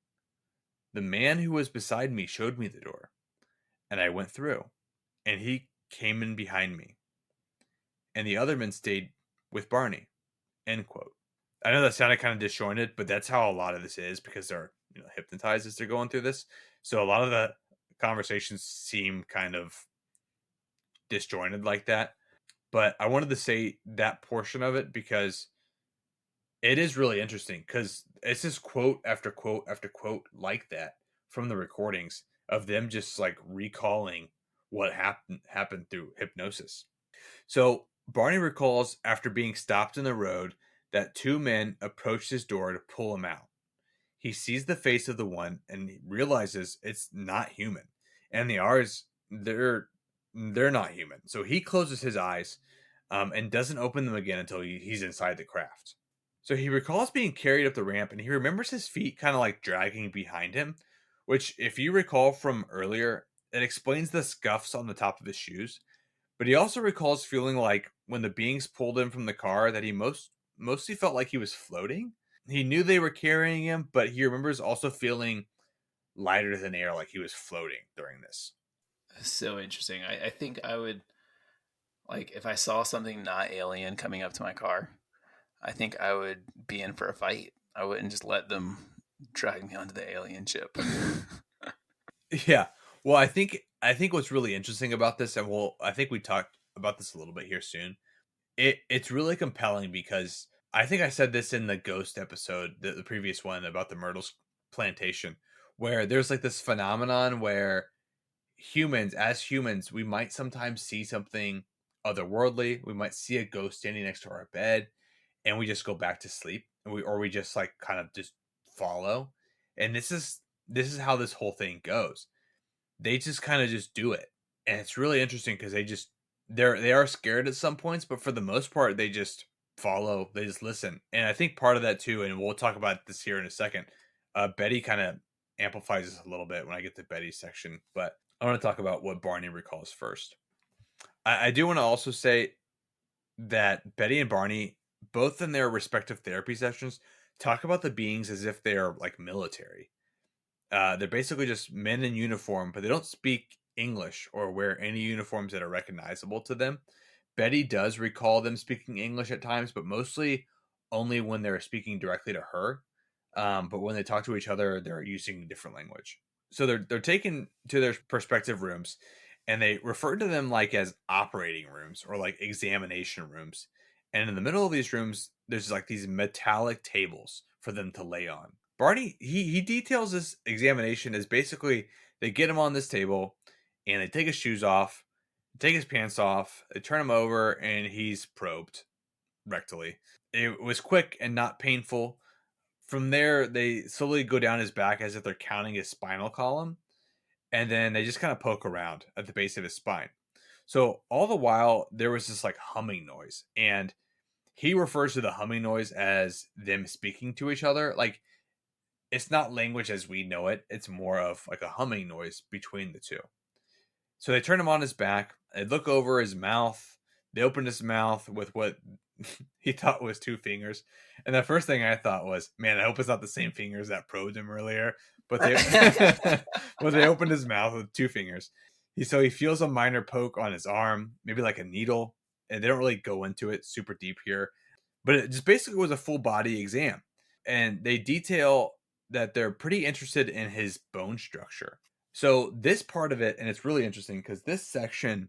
The man who was beside me showed me the door and I went through and he came in behind me and the other men stayed with Barney. End quote. I know that sounded kind of disjointed, but that's how a lot of this is because they're hypnotized as they're going through this. So a lot of the conversations seem kind of disjointed like that. But I wanted to say that portion of it because it is really interesting because it's just quote after quote after quote like that from the recordings of them just like recalling what happened through hypnosis. So Barney recalls after being stopped in the road that two men approached his door to pull him out. He sees the face of the one and he realizes it's not human, and the ours they're not human. So he closes his eyes, and doesn't open them again until he's inside the craft. So he recalls being carried up the ramp, and he remembers his feet kind of like dragging behind him, which, if you recall from earlier, it explains the scuffs on the top of his shoes. But he also recalls feeling like when the beings pulled him from the car that he mostly felt like he was floating. He knew they were carrying him, but he remembers also feeling lighter than air, like he was floating during this. So interesting. I think I would, like, if I saw something not alien coming up to my car, I think I would be in for a fight. I wouldn't just let them drag me onto the alien ship. Yeah. Well, I think what's really interesting about this, and I think we talked about this a little bit here soon. It's really compelling because I think I said this in the ghost episode, the previous one about the Myrtle's plantation, where there's like this phenomenon where as humans, we might sometimes see something otherworldly. We might see a ghost standing next to our bed, and we just go back to sleep, and we just like kind of just follow. And this is how this whole thing goes. They just kind of just do it, and it's really interesting because they are scared at some points, but for the most part, they just follow. They just listen, and I think part of that too. And we'll talk about this here in a second. Betty kind of amplifies this a little bit when I get to Betty's section, but I want to talk about what Barney recalls first. I do want to also say that Betty and Barney, both in their respective therapy sessions, talk about the beings as if they are like military. They're basically just men in uniform, but they don't speak English or wear any uniforms that are recognizable to them. Betty does recall them speaking English at times, but mostly only when they're speaking directly to her. But when they talk to each other, they're using a different language. So they're taken to their prospective rooms, and they refer to them like as operating rooms or like examination rooms. And in the middle of these rooms, there's like these metallic tables for them to lay on. Barney, he details this examination as basically they get him on this table and they take his shoes off, take his pants off, they turn him over, and he's probed rectally. It was quick and not painful. From there, they slowly go down his back as if they're counting his spinal column, and then they just kind of poke around at the base of his spine. So all the while, there was this like humming noise, and he refers to the humming noise as them speaking to each other. Like, it's not language as we know it. It's more of like a humming noise between the two. So they turn him on his back. They look over his mouth. They open his mouth with what he thought was two fingers. And the first thing I thought was, man, I hope it's not the same fingers that probed him earlier. But they but they opened his mouth with two fingers. So he feels a minor poke on his arm, maybe like a needle. And they don't really go into it super deep here. But it just basically was a full body exam. And they detail that they're pretty interested in his bone structure. So this part of it, and it's really interesting because this section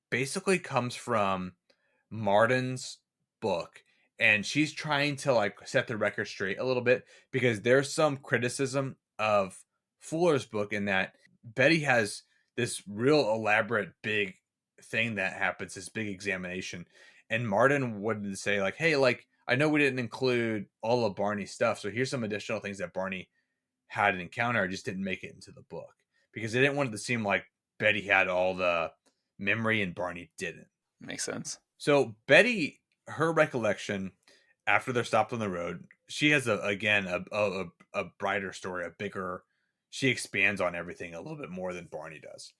basically comes from Marden's book, and she's trying to like set the record straight a little bit because there's some criticism of Fuller's book in that Betty has this real elaborate big thing that happens, this big examination, and Marden would say like, hey, like, I know we didn't include all of Barney's stuff, so here's some additional things that Barney had an encounter, just didn't make it into the book because they didn't want it to seem like Betty had all the memory and Barney didn't. Makes sense. So Betty, her recollection after they're stopped on the road, she has a brighter story, a bigger. She expands on everything a little bit more than Barney does.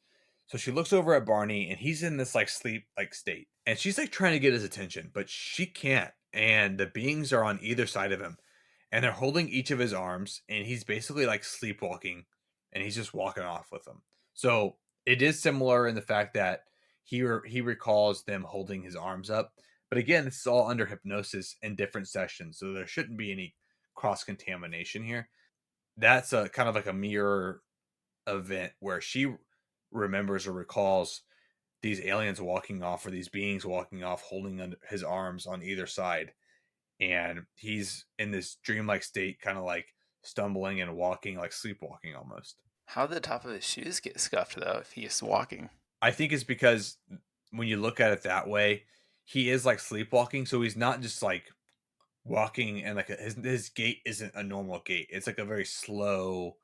So she looks over at Barney, and he's in this like sleep like state, and she's like trying to get his attention, but she can't. And the beings are on either side of him, and they're holding each of his arms, and he's basically like sleepwalking, and he's just walking off with them. So it is similar in the fact that he recalls them holding his arms up, but again, this is all under hypnosis in different sessions, so there shouldn't be any cross contamination here. That's a kind of like a mirror event where she remembers or recalls these aliens walking off or these beings walking off holding his arms on either side, and he's in this dreamlike state, kind of like stumbling and walking, like sleepwalking almost. How did the top of his shoes get scuffed though if he is walking? I think it's because when you look at it that way, he is like sleepwalking, so he's not just like walking and like his gait isn't a normal gait. It's like a very slow,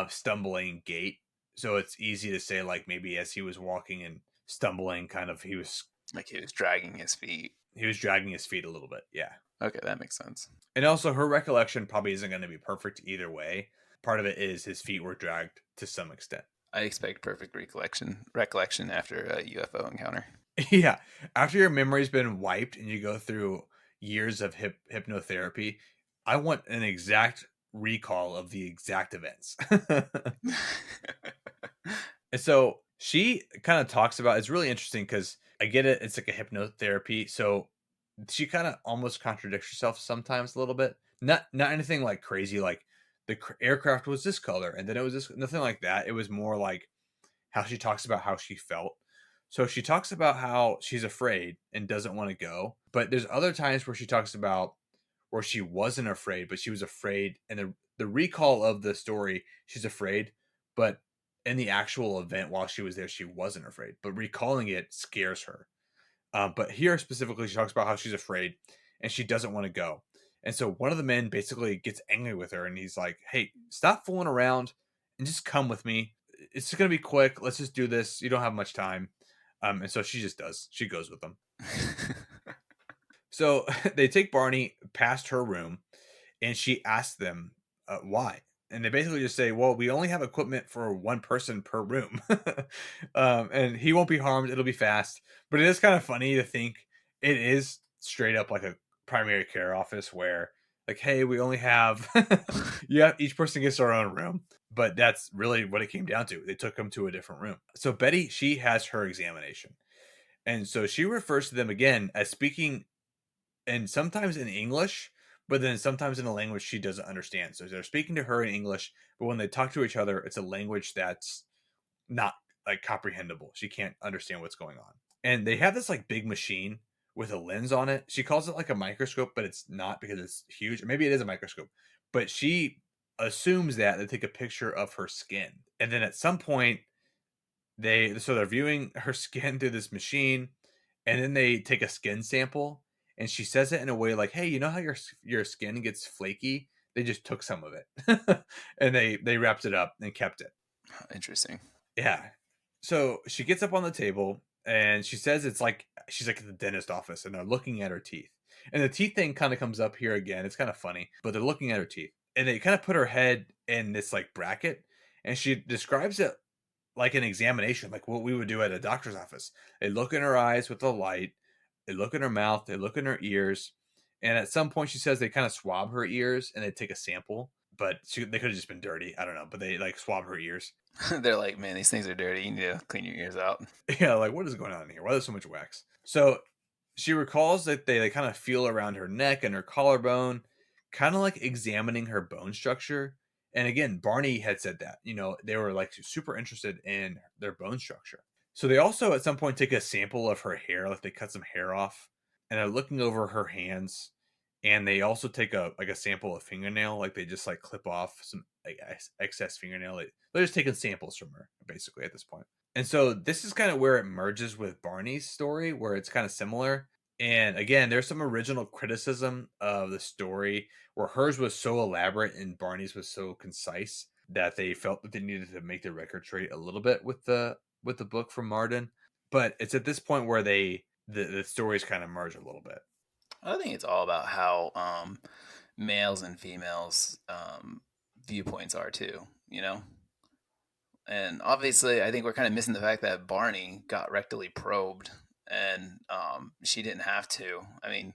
stumbling gait. So it's easy to say like maybe as he was walking and stumbling, kind of Like he was dragging his feet. he was dragging his feet a little bit. Yeah. Okay, that makes sense. And also, her recollection probably isn't going to be perfect either way. Part of it is his feet were dragged to some extent. I expect perfect recollection after a UFO encounter. Yeah. After your memory's been wiped and you go through years of hypnotherapy, I want an exact recall of the exact events. And so she kind of talks about, it's really interesting because I get it. It's like a hypnotherapy. So she kind of almost contradicts herself sometimes a little bit. Not anything like crazy, like the aircraft was this color and then it was this, nothing like that. It was more like how she talks about how she felt. So she talks about how she's afraid and doesn't want to go. But there's other times where she talks about where she wasn't afraid, but she was afraid. And the recall of the story, she's afraid, but in the actual event while she was there, she wasn't afraid. But recalling it scares her. But here specifically, she talks about how she's afraid and she doesn't want to go. And so one of the men basically gets angry with her and he's like, "Hey, stop fooling around and just come with me. It's going to be quick. Let's just do this. You don't have much time." And so she just does. She goes with them. So they take Barney past her room and she asks them why. And they basically just say, "Well, we only have equipment for one person per room." And he won't be harmed. It'll be fast. But it is kind of funny to think it is straight up like a primary care office where, like, hey, we only have, yeah, each person gets their own room. But that's really what it came down to. They took him to a different room. So Betty, she has her examination. And so she refers to them again as speaking, and sometimes in English, but then sometimes in a language she doesn't understand. So they're speaking to her in English, but when they talk to each other, it's a language that's not like comprehensible. She can't understand what's going on. And they have this like big machine with a lens on it. She calls it like a microscope, but it's not because it's huge. Or maybe it is a microscope, but she assumes that they take a picture of her skin. And then at some point, they're viewing her skin through this machine, and then they take a skin sample, and she says it in a way like, "Hey, you know how your skin gets flaky? They just took some of it." And they wrapped it up and kept it. Interesting. Yeah. So she gets up on the table and she says it's like she's like at the dentist office and they're looking at her teeth. And the teeth thing kind of comes up here again. It's kind of funny, but they're looking at her teeth. And they kind of put her head in this like bracket, and she describes it like an examination, like what we would do at a doctor's office. They look in her eyes with the light, they look in her mouth, they look in her ears, and at some point she says they kind of swab her ears and they take a sample. But they could have just been dirty. I don't know, but they like swab her ears. They're like, man, these things are dirty. You need to clean your ears out. Yeah, like what is going on here? Why there's so much wax? So she recalls that they kind of feel around her neck and her collarbone, kind of like examining her bone structure. And again, Barney had said that, they were like super interested in their bone structure. So they also at some point take a sample of her hair, like they cut some hair off, and they're looking over her hands. And they also take a sample of fingernail, like they just like clip off some like excess fingernail. They're just taking samples from her basically at this point. And so this is kind of where it merges with Barney's story, where it's kind of similar. And again, there's some original criticism of the story where hers was so elaborate and Barney's was so concise that they felt that they needed to make the record straight a little bit with the book from Marden. But it's at this point where the stories kind of merge a little bit. I think it's all about how males and females viewpoints are too, you know? And obviously, I think we're kind of missing the fact that Barney got rectally probed and she didn't have to. I mean,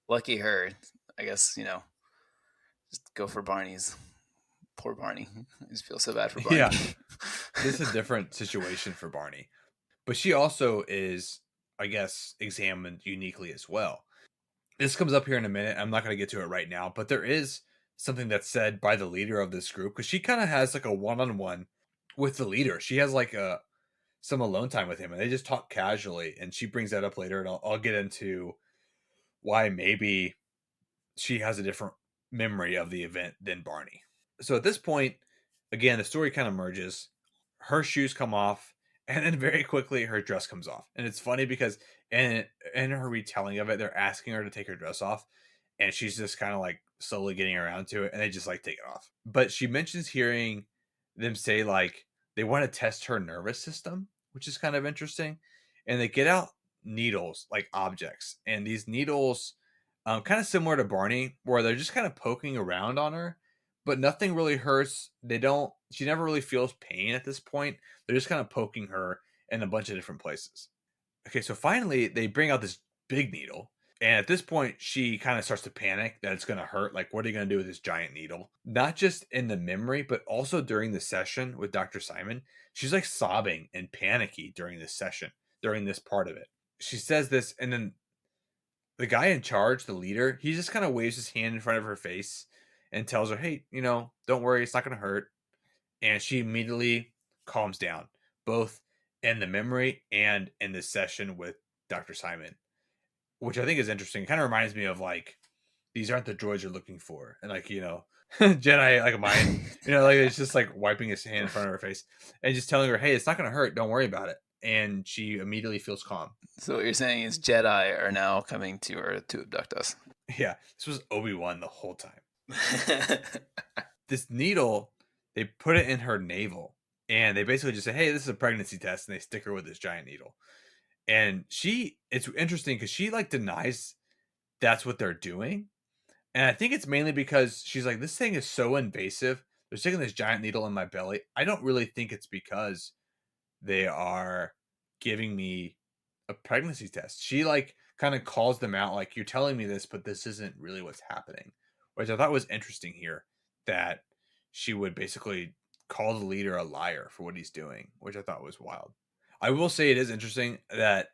lucky her. I guess, just go for Barney's. Poor Barney. I just feel so bad for Barney. Yeah. This is a different situation for Barney. But she also is, I guess, examined uniquely as well. This comes up here in a minute. I'm not going to get to it right now, but there is something that's said by the leader of this group because she kind of has like a one-on-one with the leader. She has like some alone time with him and they just talk casually, and she brings that up later, and I'll get into why maybe she has a different memory of the event than Barney. So at this point, again, the story kind of merges. Her shoes come off, and then very quickly her dress comes off. And it's funny because in her retelling of it, they're asking her to take her dress off, and she's just kind of like slowly getting around to it, and they just like take it off. But she mentions hearing them say like they want to test her nervous system, which is kind of interesting. And they get out needles, like objects, and these needles, kind of similar to Barney, where they're just kind of poking around on her, but nothing really hurts. They don't. She never really feels pain at this point. They're just kind of poking her in a bunch of different places. Okay, so finally they bring out this big needle. And at this point, she kind of starts to panic that it's going to hurt. Like, what are you going to do with this giant needle? Not just in the memory, but also during the session with Dr. Simon. She's like sobbing and panicky during this session, during this part of it. She says this, and then the guy in charge, the leader, he just kind of waves his hand in front of her face and tells her, hey, don't worry, it's not going to hurt. And she immediately calms down, both in the memory and in the session with Dr. Simon, which I think is interesting. It kind of reminds me of like, these aren't the droids you're looking for. And like, Jedi, like mine, like it's just like wiping his hand in front of her face and just telling her, hey, it's not going to hurt. Don't worry about it. And she immediately feels calm. So what you're saying is Jedi are now coming to Earth to abduct us. Yeah, this was Obi-Wan the whole time. This needle, they put it in her navel, and they basically just say, hey, this is a pregnancy test, and they stick her with this giant needle. And it's interesting because she like denies that's what they're doing. And I think it's mainly because she's like, this thing is so invasive. They're sticking this giant needle in my belly. I don't really think it's because they are giving me a pregnancy test. She like kind of calls them out like, you're telling me this, but this isn't really what's happening, which I thought was interesting here, that she would basically call the leader a liar for what he's doing, which I thought was wild. I will say it is interesting that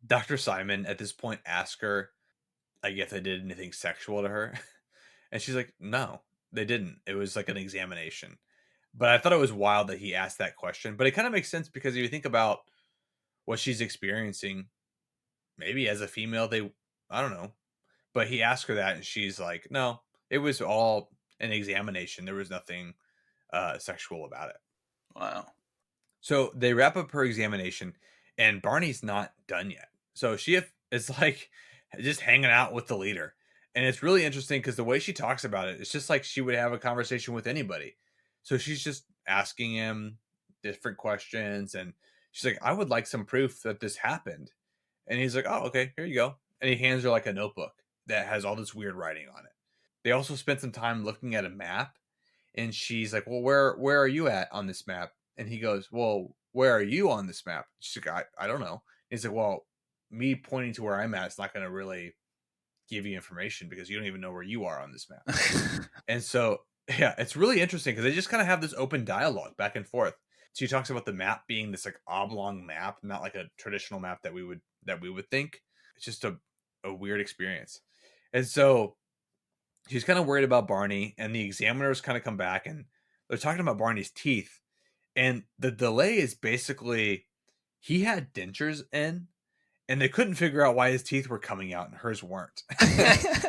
Dr. Simon at this point asked her, I guess they did anything sexual to her. And she's like, no, they didn't. It was like an examination. But I thought it was wild that he asked that question. But it kind of makes sense because if you think about what she's experiencing, maybe as a female, I don't know. But he asked her that and she's like, no, it was all an examination. There was nothing sexual about it. Wow. So they wrap up her examination and Barney's not done yet. So she is like just hanging out with the leader. And it's really interesting because the way she talks about it, it's just like she would have a conversation with anybody. So she's just asking him different questions. And she's like, I would like some proof that this happened. And he's like, oh, okay, here you go. And he hands her like a notebook that has all this weird writing on it. They also spent some time looking at a map. And she's like, well, where are you at on this map? And he goes, well, where are you on this map? She's like, I don't know. And he's like, well, me pointing to where I'm at is not going to really give you information because you don't even know where you are on this map. And so, yeah, it's really interesting because they just kind of have this open dialogue back and forth. She talks about the map being this like oblong map, not like a traditional map that we would think. It's just a weird experience. And so she's kind of worried about Barney, and the examiners kind of come back and they're talking about Barney's teeth. And the delay is basically he had dentures in, and they couldn't figure out why his teeth were coming out and hers weren't.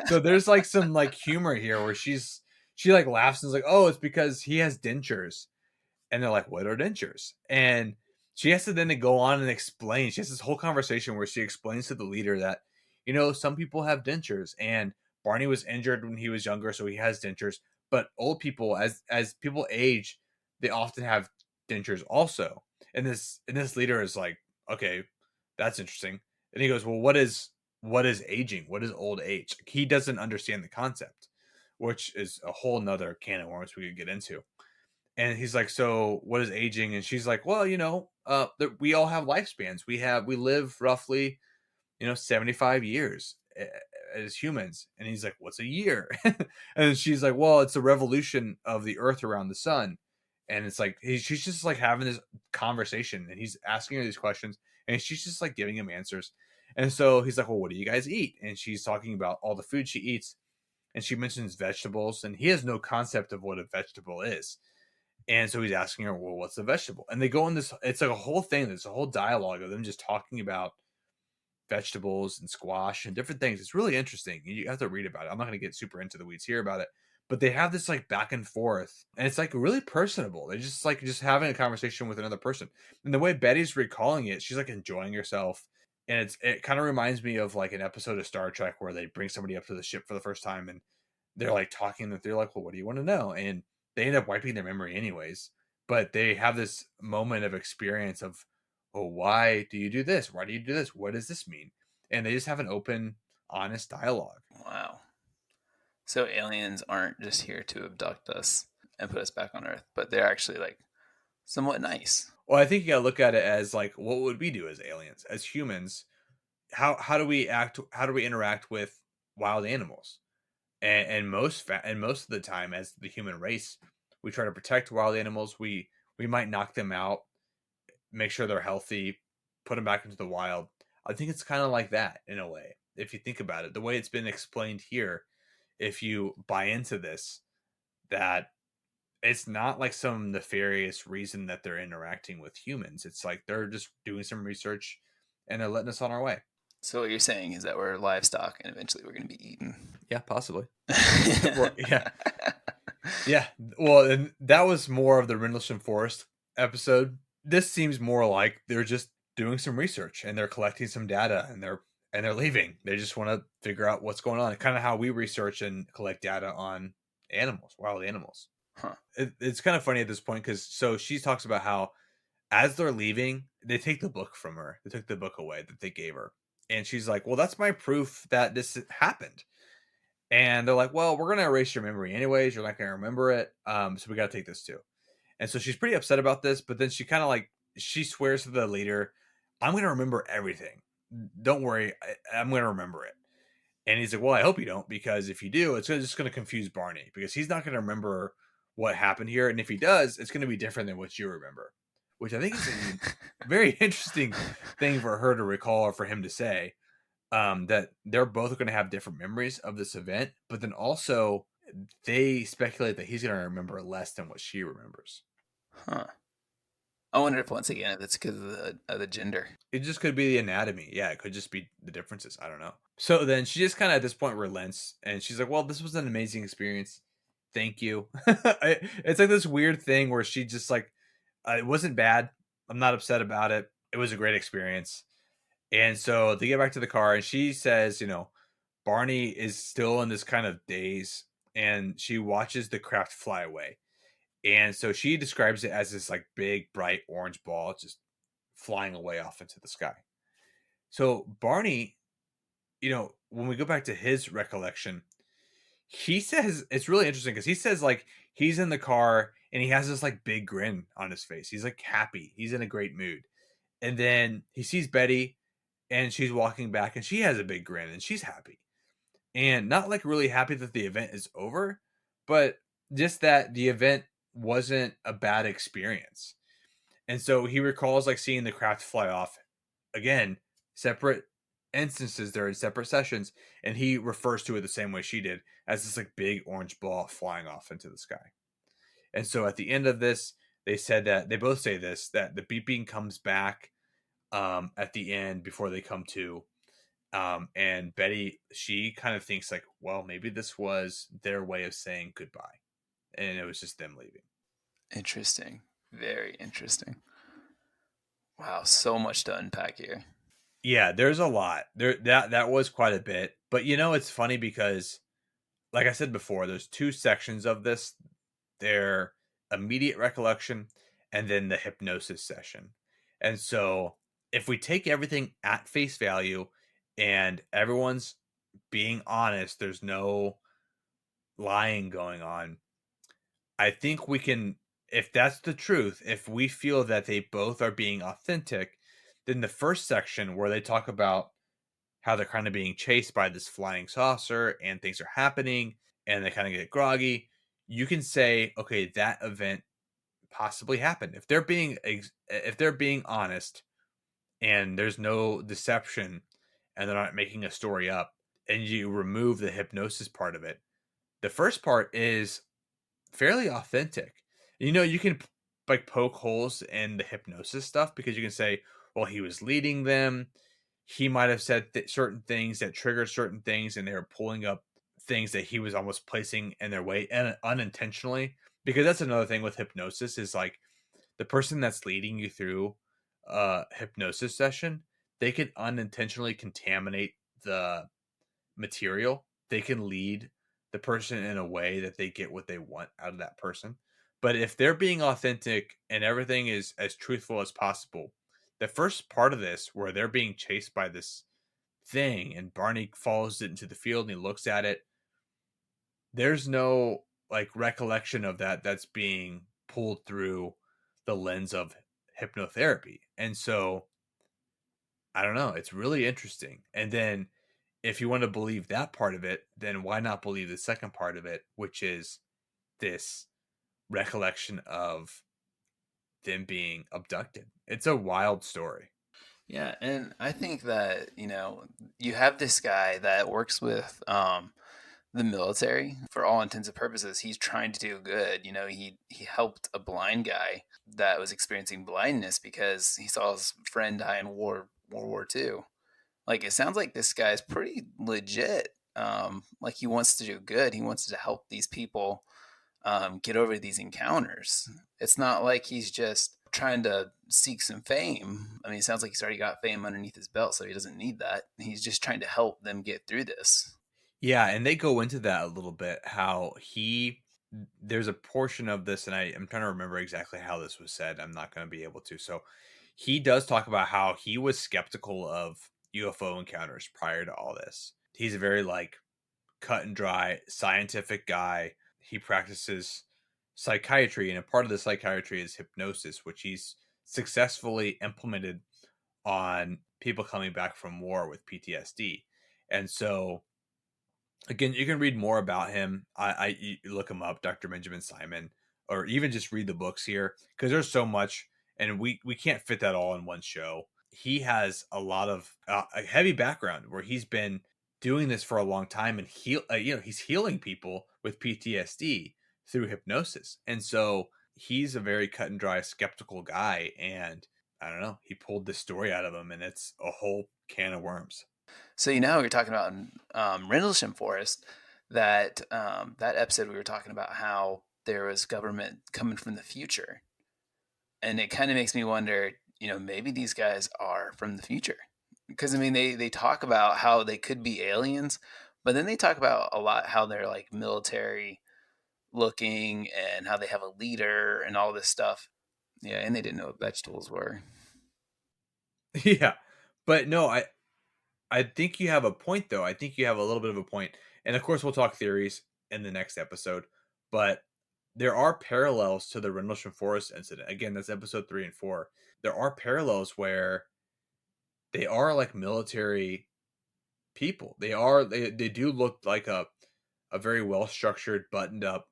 So there's like some like humor here where she like laughs and is like, oh, it's because he has dentures. And they're like, what are dentures? And she has to then go on and explain. She has this whole conversation where she explains to the leader that, some people have dentures, and Barney was injured when he was younger, so he has dentures. But old people, as people age, they often have dentures also. And this leader is like, okay, that's interesting. And he goes, well, what is aging? What is old age? He doesn't understand the concept, which is a whole nother can of worms we could get into. And he's like, so what is aging? And she's like, well, we all have lifespans. We live roughly, 75 years as humans. And he's like, what's a year? And she's like, well, it's a revolution of the earth around the sun. And it's like, she's just like having this conversation and he's asking her these questions and she's just like giving him answers. And so he's like, well, what do you guys eat? And she's talking about all the food she eats. And she mentions vegetables and he has no concept of what a vegetable is. And so he's asking her, well, what's a vegetable? And they go in this, it's like a whole thing. There's a whole dialogue of them just talking about vegetables and squash and different things. It's really interesting. You have to read about it. I'm not going to get super into the weeds here about it, but they have this like back and forth, and it's like really personable. They're just like just having a conversation with another person, and the way Betty's recalling it, she's like enjoying herself. And it kind of reminds me of like an episode of Star Trek where they bring somebody up to the ship for the first time, and they're like talking that they're like, well, what do you want to know? And they end up wiping their memory anyways, but they have this moment of experience of, oh, why do you do this? Why do you do this? What does this mean? And they just have an open, honest dialogue. Wow. So aliens aren't just here to abduct us and put us back on Earth, but they're actually like somewhat nice. Well, I think you gotta look at it as like, what would we do as aliens, as humans? How do we act? How do we interact with wild animals? And most of the time, as the human race, we try to protect wild animals. We might knock them out, make sure they're healthy, put them back into the wild. I think it's kind of like that in a way. If you think about it, the way it's been explained here, if you buy into this, that it's not like some nefarious reason that they're interacting with humans. It's like they're just doing some research and they're letting us on our way. So what you're saying is that we're livestock and eventually we're going to be eaten. Yeah, possibly. Well, yeah. Yeah. Well, and that was more of the Rendlesham Forest episode. This seems more like they're just doing some research and they're collecting some data and they're leaving. They just want to figure out what's going on. Kind of how we research and collect data on animals, wild animals. Huh. It's kind of funny at this point because so she talks about how as they're leaving, they take the book from her. They took the book away that they gave her. And she's like, well, that's my proof that this happened. And they're like, well, we're going to erase your memory anyways. You're not going to remember it. So we got to take this too. And so she's pretty upset about this. But then she kind of like, she swears to the leader, I'm going to remember everything. Don't worry. I'm going to remember it. And he's like, well, I hope you don't, because if you do, it's just going to confuse Barney because he's not going to remember what happened here. And if he does, it's going to be different than what you remember, which I think is a very interesting thing for her to recall or for him to say. That they're both going to have different memories of this event, but then also they speculate that he's going to remember less than what she remembers. Huh. I wonder if once again if it's because of the gender. It just could be the anatomy. Yeah, it could just be the differences. I don't know. So then she just kind of at this point relents, and she's like, "Well, this was an amazing experience. Thank you." It's like this weird thing where she just like, "It wasn't bad. I'm not upset about it. It was a great experience." And so they get back to the car, and she says, Barney is still in this kind of daze, and she watches the craft fly away. And so she describes it as this like big, bright orange ball just flying away off into the sky. So Barney, when we go back to his recollection, he says it's really interesting because he says like he's in the car and he has this like big grin on his face. He's like happy. He's in a great mood. And then he sees Betty and she's walking back and she has a big grin and she's happy. And not like really happy that the event is over, but just that the event wasn't a bad experience. And so he recalls like seeing the craft fly off again, separate instances, they're in separate sessions, and he refers to it the same way she did as this like big orange ball flying off into the sky. And so at the end of this, they said that they both say this, that the beeping comes back at the end before they come to. And Betty, she kind of thinks like, well, maybe this was their way of saying goodbye. And it was just them leaving. Interesting. Very interesting. Wow, so much to unpack here. Yeah, there's a lot. That was quite a bit. But it's funny because like I said before, there's two sections of this. Their immediate recollection and then the hypnosis session. And so if we take everything at face value and everyone's being honest, there's no lying going on. I think we can, if that's the truth, if we feel that they both are being authentic, then the first section where they talk about how they're kind of being chased by this flying saucer and things are happening and they kind of get groggy, you can say, okay, that event possibly happened. If they're being honest and there's no deception and they're not making a story up and you remove the hypnosis part of it, the first part is fairly authentic. You can like poke holes in the hypnosis stuff because you can say, well, he was leading them. He might have said certain things that triggered certain things and they were pulling up things that he was almost placing in their way and unintentionally, because that's another thing with hypnosis is like the person that's leading you through a hypnosis session, they can unintentionally contaminate the material. They can lead the person in a way that they get what they want out of that person. But if they're being authentic and everything is as truthful as possible, the first part of this where they're being chased by this thing and Barney follows it into the field and he looks at it, there's no like recollection of that that's being pulled through the lens of hypnotherapy. And so I don't know, it's really interesting. And then if you want to believe that part of it, then why not believe the second part of it, which is this recollection of them being abducted? It's a wild story. Yeah, and I think that, you have this guy that works with the military. For all intents and purposes, he's trying to do good. He helped a blind guy that was experiencing blindness because he saw his friend die in World War II. Like, it sounds like this guy's pretty legit. Like, he wants to do good. He wants to help these people get over these encounters. It's not like he's just trying to seek some fame. I mean, it sounds like he's already got fame underneath his belt, so he doesn't need that. He's just trying to help them get through this. Yeah, and they go into that a little bit, how there's a portion of this, and I'm trying to remember exactly how this was said. I'm not going to be able to. So he does talk about how he was skeptical of UFO encounters prior to all this. He's a very like cut and dry scientific guy. He practices psychiatry, and a part of the psychiatry is hypnosis, which he's successfully implemented on people coming back from war with PTSD. And so again, you can read more about him. You look him up, Dr. Benjamin Simon, or even just read the books here because there's so much, and we can't fit that all in one show. He has a lot of a heavy background where he's been doing this for a long time, and he's healing people with PTSD through hypnosis, and so he's a very cut and dry, skeptical guy, and I don't know, he pulled this story out of him, and it's a whole can of worms. So you're talking about Rendlesham Forest. That episode we were talking about how there was government coming from the future, and it kind of makes me wonder. Maybe these guys are from the future, because I mean they talk about how they could be aliens, but then they talk about a lot how they're like military looking and how they have a leader and all this stuff. Yeah, and they didn't know what vegetables were. Yeah, but no, I think you have a point, though. I think you have a little bit of a point. And of course, we'll talk theories in the next episode. But there are parallels to the Rendlesham Forest incident. Again, that's episode 3 and 4. There are parallels where they are like military people. They do look like a very well structured, buttoned up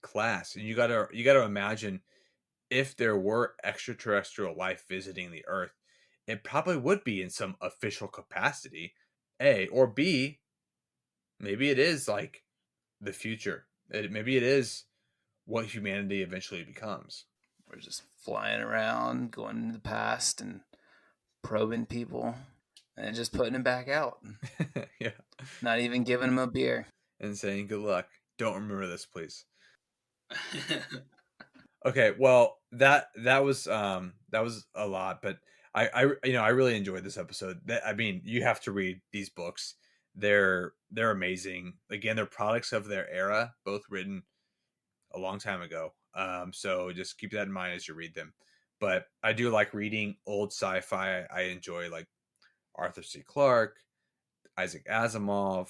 class. And you gotta imagine if there were extraterrestrial life visiting the Earth, it probably would be in some official capacity. A or B, maybe it is like the future. Maybe it is what humanity eventually becomes. We're just flying around, going into the past and probing people and just putting them back out. Yeah. Not even giving them a beer. And saying good luck. Don't remember this, please. Okay, well that was a lot, but I really enjoyed this episode. I mean, you have to read these books. They're amazing. Again, they're products of their era, both written a long time ago. So just keep that in mind as you read them. But I do like reading old sci-fi. I enjoy like Arthur C. Clarke, Isaac Asimov.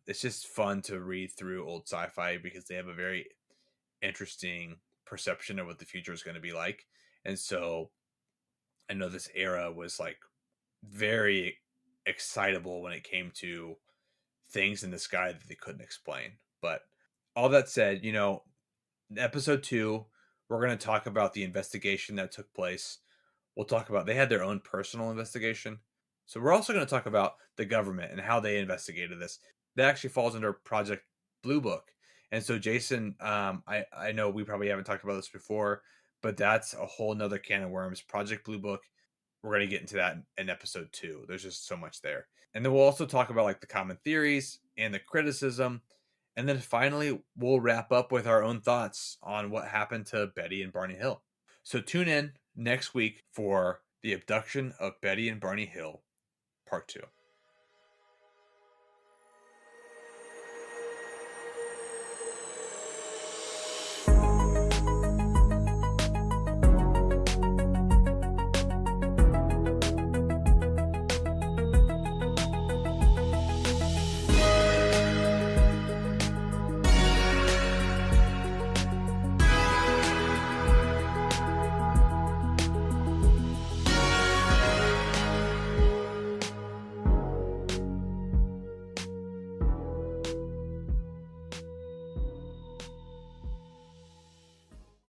It's just fun to read through old sci-fi because they have a very interesting perception of what the future is going to be like. And so I know this era was like very excitable when it came to things in the sky that they couldn't explain. But all that said, episode 2, we're going to talk about the investigation that took place. We'll talk about they had their own personal investigation. So we're also going to talk about the government and how they investigated this. That actually falls under Project Blue Book. And so Jason, I know we probably haven't talked about this before, but that's a whole nother can of worms. Project Blue Book we're going to get into that in episode 2. There's just so much there. And then we'll also talk about like the common theories and the criticism. And then finally, we'll wrap up with our own thoughts on what happened to Betty and Barney Hill. So tune in next week for The Abduction of Betty and Barney Hill, Part 2.